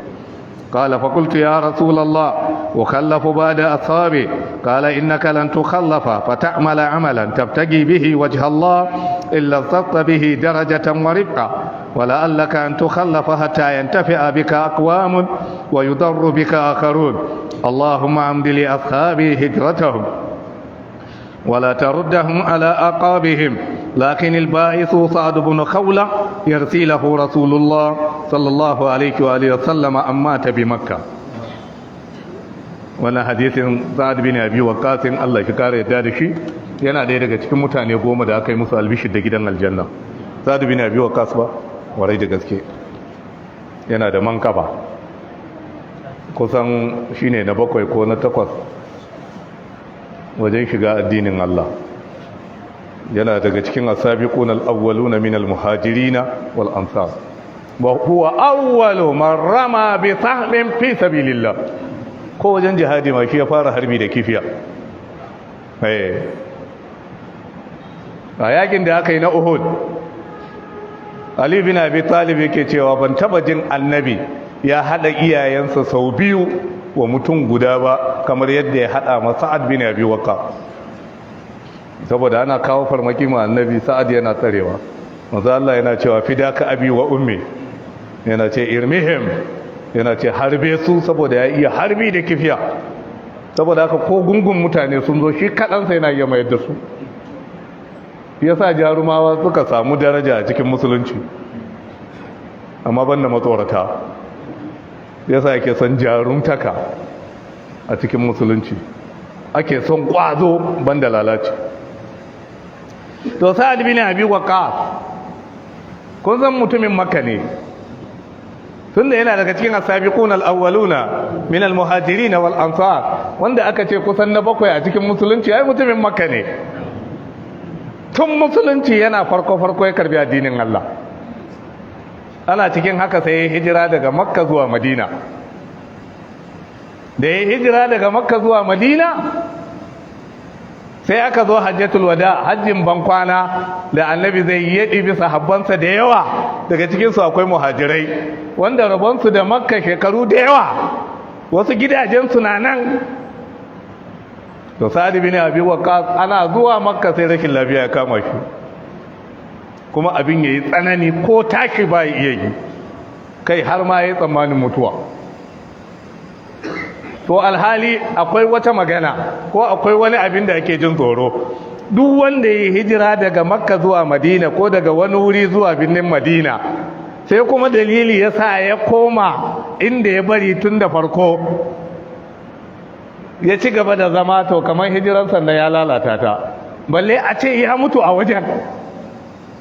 قال فقلت يا رسول الله وخلف بعد أصحابي؟ قال إنك لن تخلف فتعمل عملا تبتغي به وجه الله إلا صرت به درجة ورفقة، ولعلك أن تخلف حتى ينتفع بك أقوام ويضر بك آخرون اللهم أمد لأصحابي هجرتهم ولا تردهم على أعقابهم لكن البائس سعد بن خولة يرسله رسول الله صلى الله عليه وآله وسلم أن مات بمكة. wannan hadisin Sa'ad bin Abi Waqqas Allah ya kare yadda da shi yana daya daga cikin mutane 10 da aka yi musu albishir da gidan aljanna. Sa'ad bin Abi Waqqas ba warai da gaske yana da mankaba kusan shine na 7 ko na 8 wajen shiga addinin Allah. yana daga cikin asabiqun al-awwaluna min al-muhajirin wal ansar wa huwa awwalu man rama bi sahmin fi sabilillah. ko wajen jihadi ma shi ya fara harbi da kifiya. A yakin da aka yi na Uhud, Ali bin Abi Talib yake cewa ban taba jin annabi ya hada iyayensa sau biyu wa mutum guda ba kamar yadda ya hada ma Sa'ad bin Abi Waqqas. Saboda ana kawo farmaki ma annabi, Sa'ad yana tsarewa. Manzo Allah yana cewa fidaka abi wa ummi, yana ce irmihim, yana ce harbe su saboda ya iya harbi da kifiya. Saboda haka ko gungun mutane sun zo shi kaɗansa yana iya mayar da su. Yasa jarumawa suka samu daraja a cikin musulunci, amma banda matsorata. Yasa ake son jarumtaka a cikin musulunci, ake son kwazo banda lalaci. To Sa'ad bin Abi Waqqas kun san mutumin Makka ne, tunda yana daga cikin asabiqun al-awwaluna min al-muhajirin wal ansar, wanda aka ce kusan na 7 a cikin musulunci, ai mutumin Makka ne. Tun musulunci yana farko ya karbi addinin Allah. Ana cikin haka sai ya hijira daga Makka zuwa Madina. Da ya hijira daga Makka zuwa Madina, sai aka zo hajjatul wada, hajjin bankwana da annabi zai yi ɗibi sahabbansa da yawa. Daga cikinsu akwai muhajirai wanda rabonsu da Makka shekaru da yawa, wasu gidajensu na nan. To Sa'ad bin Abi Waqqas ana zuwa Makka sai rashin lafiya ya kama shi, kuma abin yayi tsanani ko tashi ba iya yi, kai har ma yayi tsammanin mutuwa. To alhali akwai wata magana ko akwai wani abin da ake jin tsoro. Duk wanda ya hijira daga Makka zuwa Madina ko daga wani wuri zuwa birnin Madina, sai kuma dalili yasa ya koma inda ya bari tun da farko, ya ci gaba da zama, to kamar hijiran sanda ya lalata ta, balle a ce ya mutu a wajen.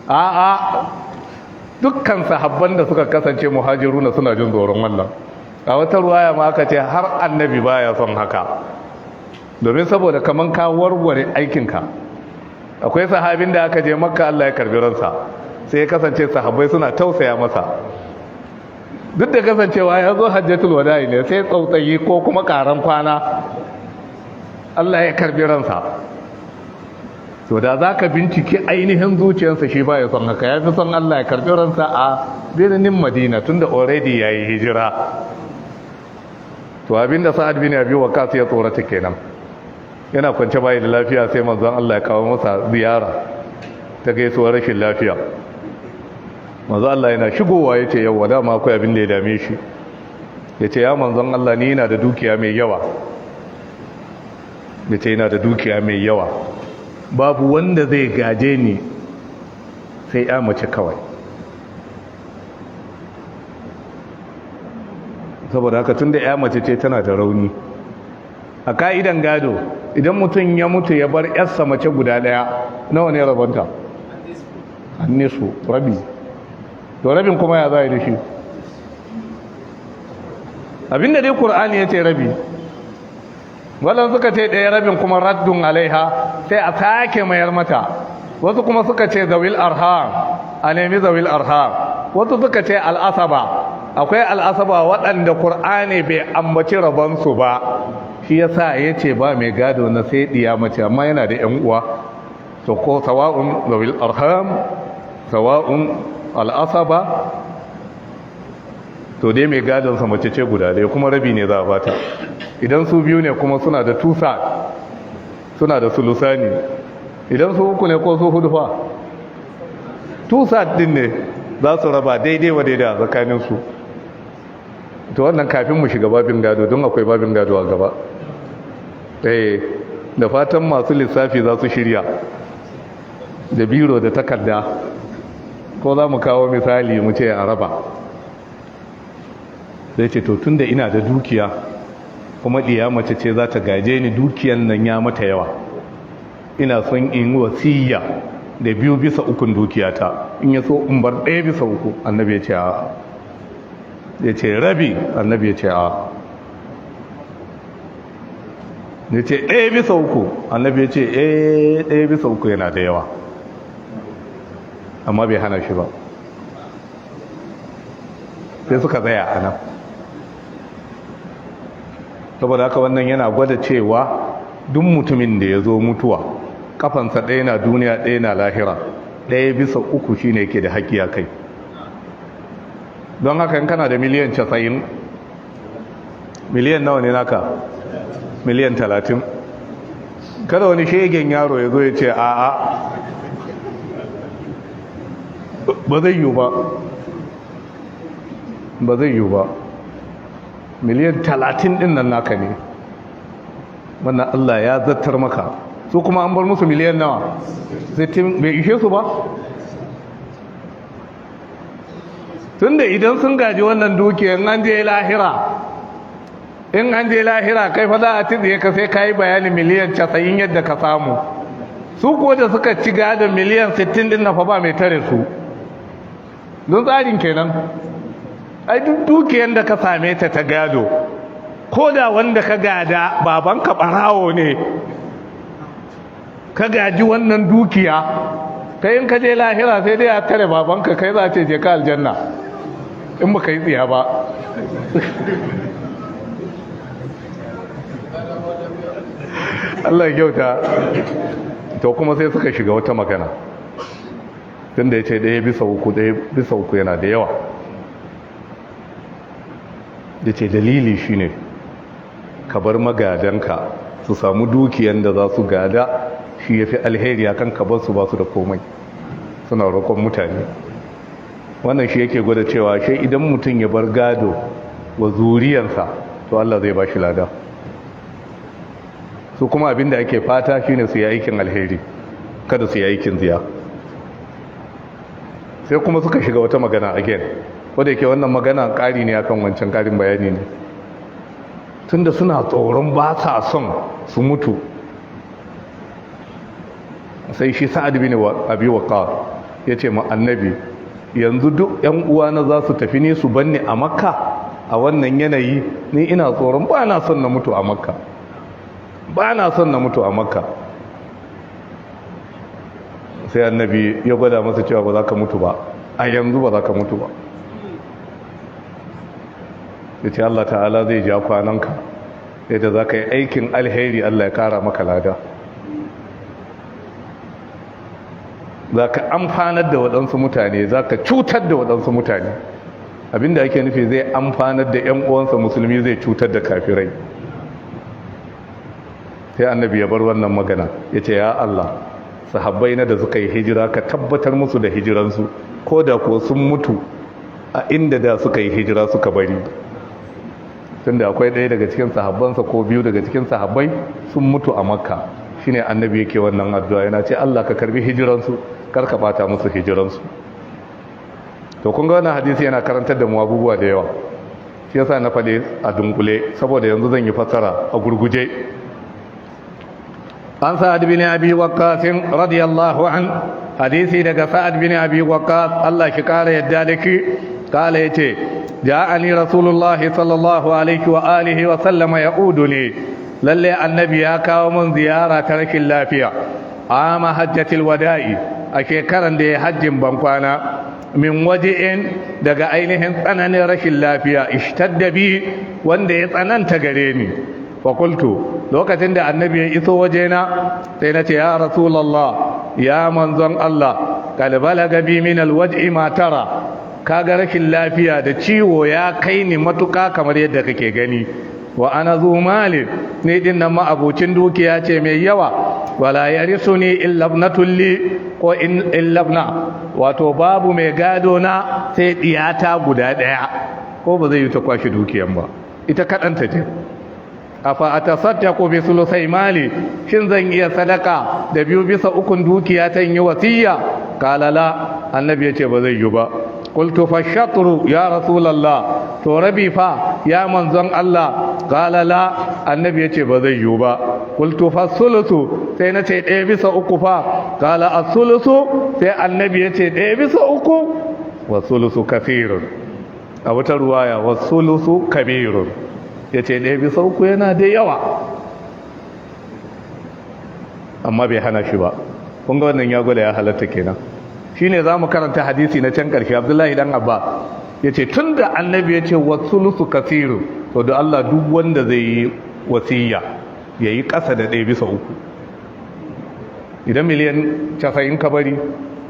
A'a, dukkan sahabban da suka kasance muhajiruna suna jin tsoron wannan. A wata ruwaya ma aka ce har annabi baya son haka, domin saboda kaman ka warware aikinka. Akwai sahabin da aka je Makka Allah ya karbi ransa, sai ya kasance sahabbai suna tausaya masa, duk da kasancewa ya zo hajjatul wada'i ne, sai tsautsayi ko kuma karan kwana Allah ya karbi ransa. To da za ka bincike ainihin zuciyarsa, shi ba ya son haka, ya fi son Allah ya karbi ransa a birnin Madina tunda already ya yi hijira. To abinda Sa'ad bin Abi Waqqas ya tsorata kenan, yana kwance bai da lafiya, sai manzon Allah ya kawo masa ziyara ta gaisuwar rashin lafiya. Manzon Allah yana shigowa yace yawa dama akwai abin da ya dame shi. Yace ya manzon Allah, ni ina da dukiya mai yawa. Yace ina da dukiya mai yawa, babu wanda zai gaje ni sai ya mace kawai. Saboda haka tunda ya mace ce tana da rauni, a ka'idan gado idan mutum ya mutu ya bar yarsa mace guda daya, nawa ne rabonta? Annisu, rabi. To rabin kuma ya zai da shi? Abinda dai Qur'ani ya ce rabi, wannan suka ce ɗaya rabin kuma raddun alaiha, sai a sake mayar mata. Wasu kuma suka ce zawil arham, a nemi zawil arham. Wasu suka ce al'asaba, akwai al'asaba waɗanda Qur'ani bai ambaci rabonsu ba, shi yasa ya ce ba mai gado na sai ɗiya mace, amma yana da ‘yan uwa. To ko sawa'un zawil arham, sawa'un al'asaba, to dai mai gadonsa mace ce guda ɗaya, kuma rabi ne za a bata. Idan su biyu ne kuma suna da tusa, suna da sulusani. Idan su uku ne ko su hudu fa, tusa din ne, za su raba daidai wa daidai a tsakaninsu. to wannan kafin mu shiga babin gado don akwai babin gado a gaba. Da fatan masu lissafi za su shirya da biro da takarda, ko za mu kawo misali mu ce a raba. zai ce to tun da ina da dukiya kuma ɗiya mace ce za ta gaje ni, dukiyan nan ya mata yawa, ina son in wasiya da 2/3 dukiyata, in ya so in bar 1/3. annabi ya ce a, ya ce rabi, annabi ya ce a, ya ce 1/3, annabi ya ce 1/3 yana da yawa, amma bai hana shi ba, sai suka tsaya a nan. saboda haka wannan yana gwada cewa duk mutumin da ya zo mutuwa kafansa ɗaya na duniya ɗaya na lahira, 1/3 shine yake da haƙƙi a kai. don haka in kana da miliyan 90, miliyan nawa ne naka? miliyan 30. kada wani shegen yaro ya zo ya ce a'a ba zai yiwu ba, ba zai yiwu ba, miliyan 30 din nan naka ne, wannan Allah ya zattar maka. su kuma an bar musu miliyan nawa? 60. bai ishe su ba? tunda idan sun gaji wannan dukiyar an je lahira, in an je lahira kai fa za a tiziye ka sai ka yi bayanin miliyan 90 yadda ka samu. su ko da suka ci gadon miliyan 60 din na fa ba mai tare su, don tsarin kenan. ai duk dukiyar da ka same ta gado, ko da wanda ka gada babanka barawo ne, ka gaji wannan dukiya, kai in ka je lahira sai dai a tare babanka, kai za ce je ka aljanna in baka yi tsiya ba. Allah ya kyauta. to kuma sai suka shiga wata magana, tunda ya ce 1/3 yana da yawa. da ce dalili shine ka bar magadanka su samu dukiyan da za su gada, shi ya fi alheri akan ka bar su ba su da komai suna roƙon mutane. wannan shi yake gwada cewa shi idan mutum ya bar gado wa zuriyansa to Allah zai ba shi lada. su kuma abinda ake fata shine su yi aikin alheri, kada su yi aikin ziya. sai kuma suka shiga wata magana again, wadda yake wannan magana ƙari ne akan wancan ƙarin bayani ne. tunda suna tsoron ba sa son su mutu, sai shi Sa'ad bin Abi Waqqas ya ce ma annabi, yanzu duk ƴan uwana za su tafi ne su banne a Makka a wannan yanayi, ni ina tsoron ba na son na mutu a Makka, ba na son na mutu a Makka. sai annabi ya gwada masa cewa ba za ka mutu ba, a yanzu ba za ka mutu ba. ya ce Allah ta'ala zai ja kwananka yadda za ka yi aikin alheri, Allah ya kara maka lada, za ka amfanar da waɗansu mutane, za ka cutar da waɗansu mutane. abinda ake nufi zai amfanar da 'yan uwansa musulmi, zai cutar da kafirai. sai annabi ya bar wannan magana, ya ce ya Allah, sahabbai na da suka yi hijira ka tabbatar musu da hijiransu, ko da kuwa sun mutu a inda da suka yi hijira suka bari. tunda akwai ɗaya daga cikin sahabbansa ko biyu daga cikin sahabbai sun mutu a Makka, shine annabi yake wannan addu'a, yana ce Allah ka karbi hijiransu, kar ka bata musu hijiransu. to kun ga wannan hadisi yana karantar da mu abubuwa da yawa, shi yasa na faɗe a dunkule saboda yanzu zan yi fasara a gurguje. an Sa'ad bin Abi Waqqas radiyallahu an, hadisi daga Sa'ad bin Abi Waqqas, Allah ki kara yadda da ki, kala yace ja'ani rasulullahi sallallahu alaihi wa alihi wa sallama ya'uduni, lalle annabi ya kawo mun ziyara ta rashin lafiya ama hajjatil wada'i, a shekaran da ya hajjin bankwana, min waje'in daga ainihin tsananin rashin lafiya, ishtadda bi, wanda ya tsananta gare ni. wa qultu, lokacin da annabi ya iso wajena sai na ce ya rasulullah, ya manzon Allah, qad balaga bi min alwaj'i ma tara, kaga rashin lafiya da ciwo ya kai ni matuka kamar yadda kake gani. wa ana zu mali, ni din nan ma abocin dukiya ce mai yawa, wala yarisuni illa ibnatul li ko illa ibna wato babu mai gado na sai diyata guda daya ko ba zai yi ta kwashi dukiyan ba ita kadanta ce afa atasaddaqu bi sulusai mali shin zan iya sadaka da 2/3 dukiya ta yi wasiya qala la annabi yace ba zai yi ba qultu fa shatru ya rasulullah to rabi fa ya manzon Allah qala la annabi yace ba zai yi ba qultu fa sulusu sai nace 1/3 fa qala as-sulusu sai annabi yace 1/3 wa sulusu kathirun a wata ruwaya wa sulusu kabirun ya ce 1/3 yana da yawa amma bai hana shi ba kunga wannan ya gwada ya halatta kenan shi ne za mu karanta hadisi na can ƙarshe abdullahi dan abba ya ce tun da annabi ya ce wasulusu kasiru to da Allah duk wanda zai yi wasiya ya yi ƙasa da 1/3 idan miliyan 90 ka bari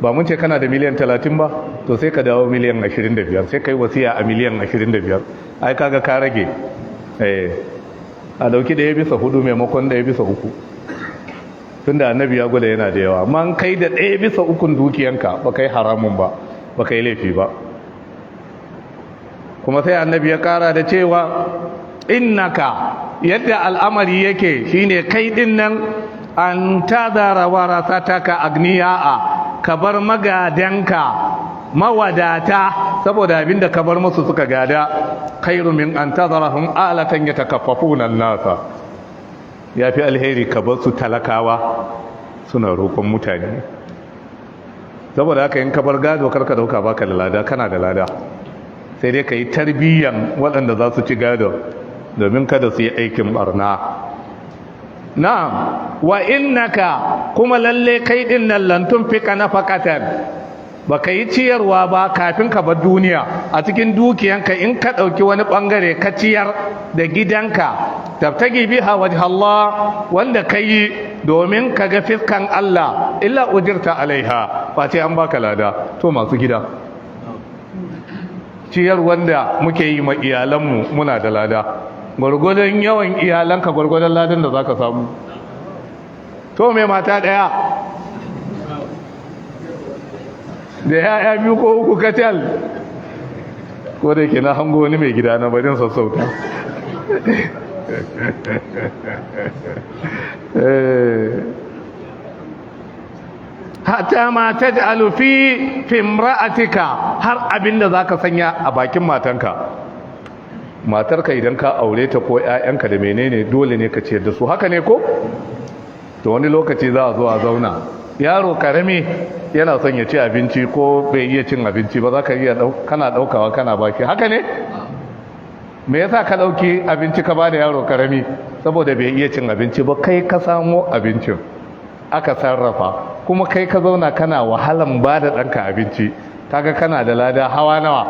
ba mun ce kana da miliyan 30 ba to sai ka dawo miliyan 25 sai ka yi wasiya a miliyan 25 ai kaga ka rage a dauki 1/4 maimakon 1/3 tunda annabi ya gwada yana da yawa amma kai da 1/3 dukiyanka ba kai haramun ba ba kai laifi ba kuma sai annabi ya kara da cewa innaka yadda al'amari yake shine kai din nan an tadara warasataka agniya'a ka bar magadanka mawadata saboda abinda ka bar musu suka gada khairu min an tadharahum alatan yatakaffafuna an-nasa yafi alheri ka bar su talakawa suna roƙon mutane saboda haka in ka bar gado karka dauka baka da lada kana da lada sai dai kai tarbiyyan waɗanda za su ci gado domin kada su yi aikin barna na'am wa innaka kuma lalle kai din nan lantun fika nafaqatan baka yi ciyarwa ba kafin ka bar duniya a cikin dukiyanka in ka dauki wani bangare ka ciyar da gidanka tabtagi biha wajh Allah wanda kai domin ka ga fiskan Allah illa ujirta alaiha face an baka lada to masu gida ciyar wanda muke yi ma iyalanmu muna da lada gurgurdan yawan iyalanka gurgurdan ladan da zaka samu to me mata daya da ya'ya biyu ko uku kacal ko da ke na hango wani mai gida na barin sassauta hatta ma taj'alu fi imra'atika har abinda zaka sanya a bakin matarka idan ka aure ta ko ƴaƴanka da menene dole ne ka ciyar da su haka ne ko to wani lokaci za a zo a zauna yaro karami yana son ya ci abinci ko bai iya cin abinci ba za ka iya kana daukawa kana baki haka ne me yasa ka dauki abinci ka ba da yaro karami saboda bai iya cin abinci ba kai ka samo abincin aka sarrafa kuma kai ka zauna kana wahalan ba da ɗanka abinci kaga kana da lada hawa nawa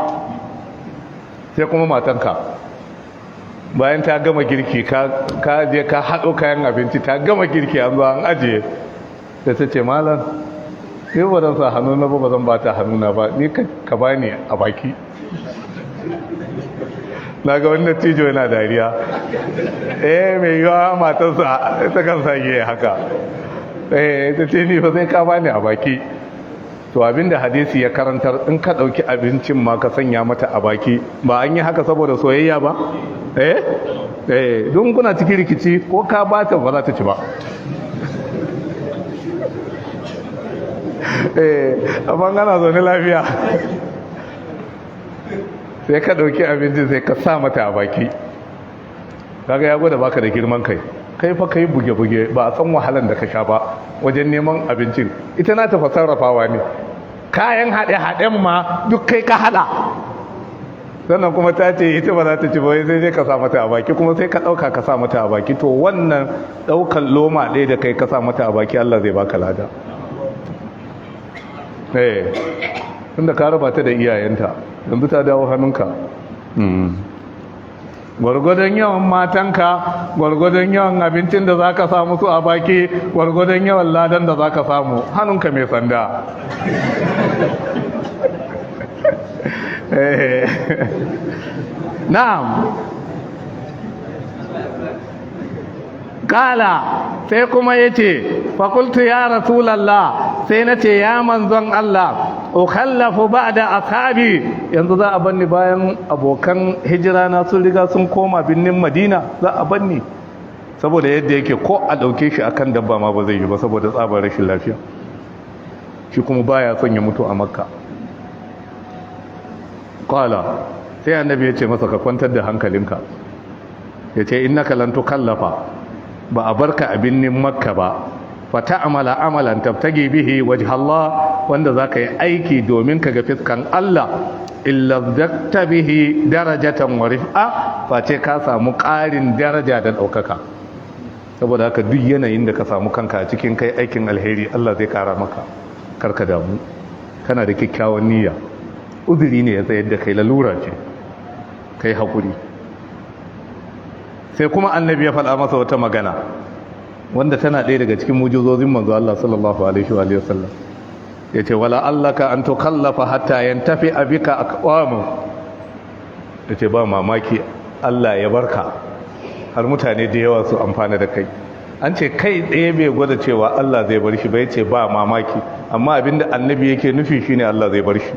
sai kuma matanka bayan ta gama girki ka je ka haɗo kayan abinci ta gama girki an zo an ajiye da ta ce malam sai ba zan sa hannuna ba zan ba ta hannuna ba ni ka ba ni a baki na ga wani tijo yana dariya mai yiwa matarsa ta kan sage haka ta ce ni ba sai ka ba ni a baki to abinda hadisi ya karantar in ka ɗauki abincin ma ka sanya mata a baki ba an yi haka saboda soyayya ba don kuna cikin rikici ko ka ba ta ba za ta ci ba amma gana zaune lafiya sai ka ɗauki abincin sai ka sa mata a baki kaga ya gwada baka da girman kai kai fa kai buge-buge ba a san wahalan da ka sha ba wajen neman abincin ita na tafa sarrafawa ne kayan haɗe-haɗen ma duk kai ka haɗa sannan kuma ta ce ita ba za ta ci ba sai dai ka sa mata a baki kuma sai ka ɗauka ka sa mata a baki to wannan ɗaukan loma ɗaya da kai ka sa mata a baki Allah zai baka lada tunda ka raba ta da iyayenta yanzu ta dawo hannunka gwargwadon yawan matanka gwargwadon yawan abincin da za ka samu su a baki gwargwadon yawan ladan da za ka samu hannunka mai sanda na'am kala sai kuma yace fa qultu ya rasulullah sai nace ya manzon Allah ukhallafu ba'da ashabi yanzu za a banni bayan abokan hijira na sun riga sun koma binnin Madina za a banni saboda yadda yake ko a dauke shi akan dabba ma ba zai yi ba saboda tsabar rashin lafiya shi kuma baya son ya mutu a Makka kala sai annabi ya ce masa ka kwantar da hankalinka ya ce innaka lan tukallafa ba a barka a binnin Makka ba fa ta'amala amalan tabtagi bihi wajh Allah wanda zaka yi aiki domin ka ga fiskan Allah illa zakta bihi darajatan wa rif'a fa ce ka samu ƙarin daraja da daukaka saboda haka duk yanayin da ka samu kanka a cikin kai aikin alheri Allah zai kara maka karka damu kana da kyakkyawan niyya uzuri ne ya tsayar da kai lalura ce kai hakuri sai kuma annabi ya faɗa masa wata magana wanda tana ɗaya daga cikin mujizozin manzo Allah sallallahu alaihi wa sallam yace wala allaka an tukallafa hatta yantafi abika aqwam yace ba mamaki Allah ya barka har mutane da yawa su amfana da kai an ce kai tsaye bai gwada cewa Allah zai bar shi ba yace ba mamaki amma abinda annabi yake nufi shine Allah zai bar shi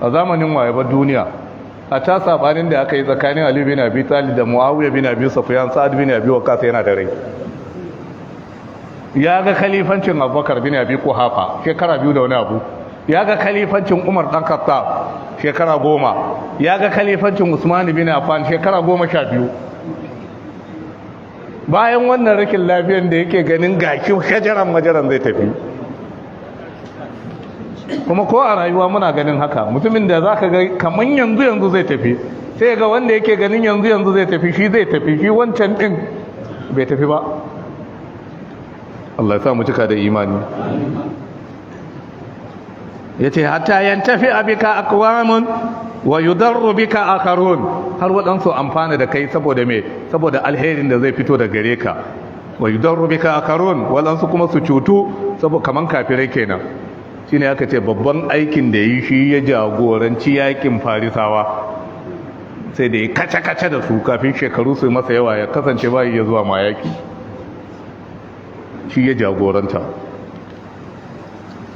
a zamanin waye ba duniya a ta sabanin da aka yi tsakanin Ali bin Abi Talib da Muawiya bin Abi Sufyan Sa'ad bin Abi Waqqas yana da rai ya ga khalifancin Abubakar bin Abi Quhafa shekara 2 da wani abu ya ga khalifancin Umar dan Khattab shekara 10 ya ga khalifancin Usman bin Affan shekara 12 bayan wannan rikin lafiyar da yake ganin gaki hajaran majaran zai tafi kuma ko a rayuwa muna ganin haka mutumin da za ka ga kamar yanzu zai tafi sai ga wanda yake ganin yanzu zai tafi shi zai tafi shi wancan din bai tafi ba Allah ya sa mu cika da imani yace hatta yantafi abika aqwamun wa yudarru bika akharun har wadansu amfana da kai saboda me saboda alherin da zai fito da gare ka wa yudarru bika akharun wadansu kuma su cutu saboda kaman kafirai kenan shine aka ce babban aikin da yi shi ya jagoranci yakin farisawa sai da ya kace-kace da su kafin shekaru su masa yawa ya kasance ba ya zuwa ma yaki shi ya jagoranta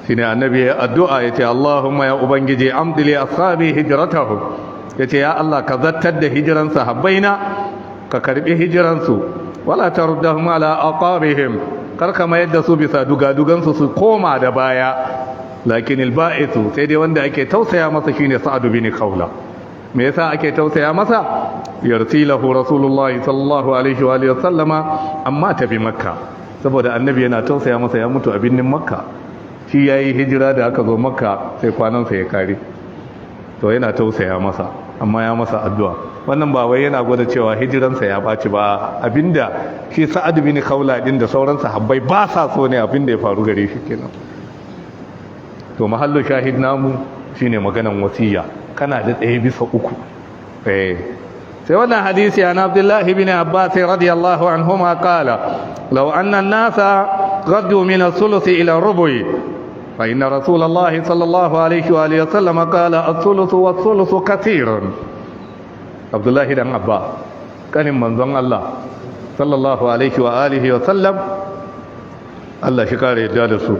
shine annabi ya addu'a ya ce Allahumma ya ubangiji amdili ashabi hijratahu ya ce ya Allah ka zattar da hijiran sahabbaina ka karbi hijiransu wala taruddahum ala aqabihim karka mayar da su bisa dugadugansu su koma da baya lakin alba'ithu sai dai wanda ake tausaya masa shine Sa'ad bin Khawla me yasa ake tausaya masa yarsilahu rasulullahi sallallahu alaihi wa alihi wasallama amma tafi makka saboda annabi yana tausaya masa ya mutu a binnin makka shi yayi hijira da aka zo makka sai kwanan sa ya kare to yana tausaya masa amma ya masa addu'a wannan ba wai yana gwada cewa hijiransa ya baci ba abinda shi Sa'ad bin Khawla din da sauran sahabbai ba sa so ne abinda ya faru gare shi kenan to mahallu shahid namu shine maganan wasiya kana da 1/3 sai wannan hadisi an Abdullah ibn Abbas radiyallahu anhuma qala law anna an-nasa gaddu min as-sulus ila rubu'i fa inna rasulallahi sallallahu alayhi wa alihi wasallam qala as-sulus was-sulus kathirun Abdullah ibn Abbas kanin manzon Allah sallallahu alaihi wa alihi wasallam Allah shi kare yadda da su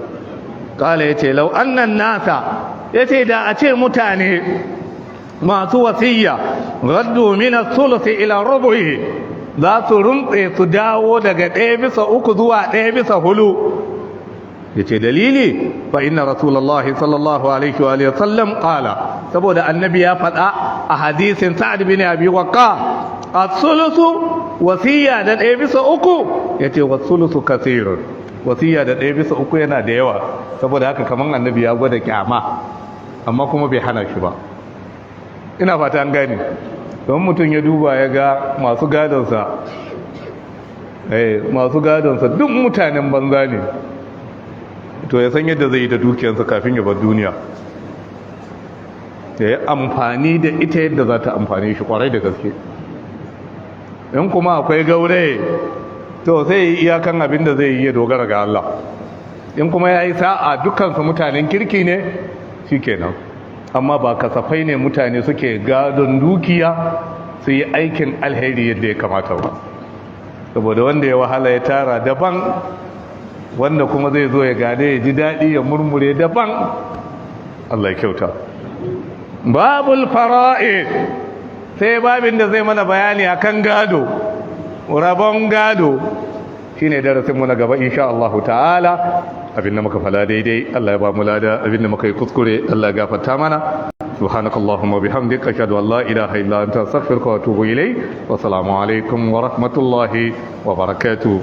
kala ya ce lau annan nasa ya ce da a ce mutane masu wasiya raddu mina sulusi ila rubuhi za su rumtse su dawo daga 1/3 zuwa 1/4 ya ce dalili fa inna rasulallahi sallallahu alaihi wa sallam kala saboda annabi ya faɗa a hadisin sa'ad bin abi waqqas as-sulusu wasiya da 1/3 ya ce was-sulusu kathirun wasiya da 1/3 yana da yawa saboda haka kaman annabi ya gwada kyama amma kuma bai hana shi ba ina fata an gane don mutum ya duba ya ga masu gadonsa duk mutanen banza ne to ya san yadda zai yi da dukiyarsa kafin ya bar duniya ya yi amfani da ita yadda za ta amfani shi kwarai da gaske in kuma akwai gauraye to sai yi iyakan abin da zai yi ya dogara ga Allah in kuma ya yi sa'a dukansu mutanen kirki ne shi kenan amma ba kasafai ne mutane suke gadon dukiya su yi aikin alheri yadda ya kamata ba. Saboda wanda ya wahala ya tara daban, wanda kuma zai zo ya gane ya ji daɗi ya murmure daban. Allah ya kyauta. Babul fara'id, sai babin da zai mana bayani akan gado, rabon gado, shine darasinmu na gaba insha Allah ta'ala. Abinda muka fala daidai Allah ya ba mu lada, abinda muka yi kuskure Allah ya gafarta mana. Subhanakallahumma bihamdika ashhadu an la ilaha illa anta astaghfiruka wa atubu ilayk. Wa assalamu alaikum wa rahmatullahi wa barakatuh.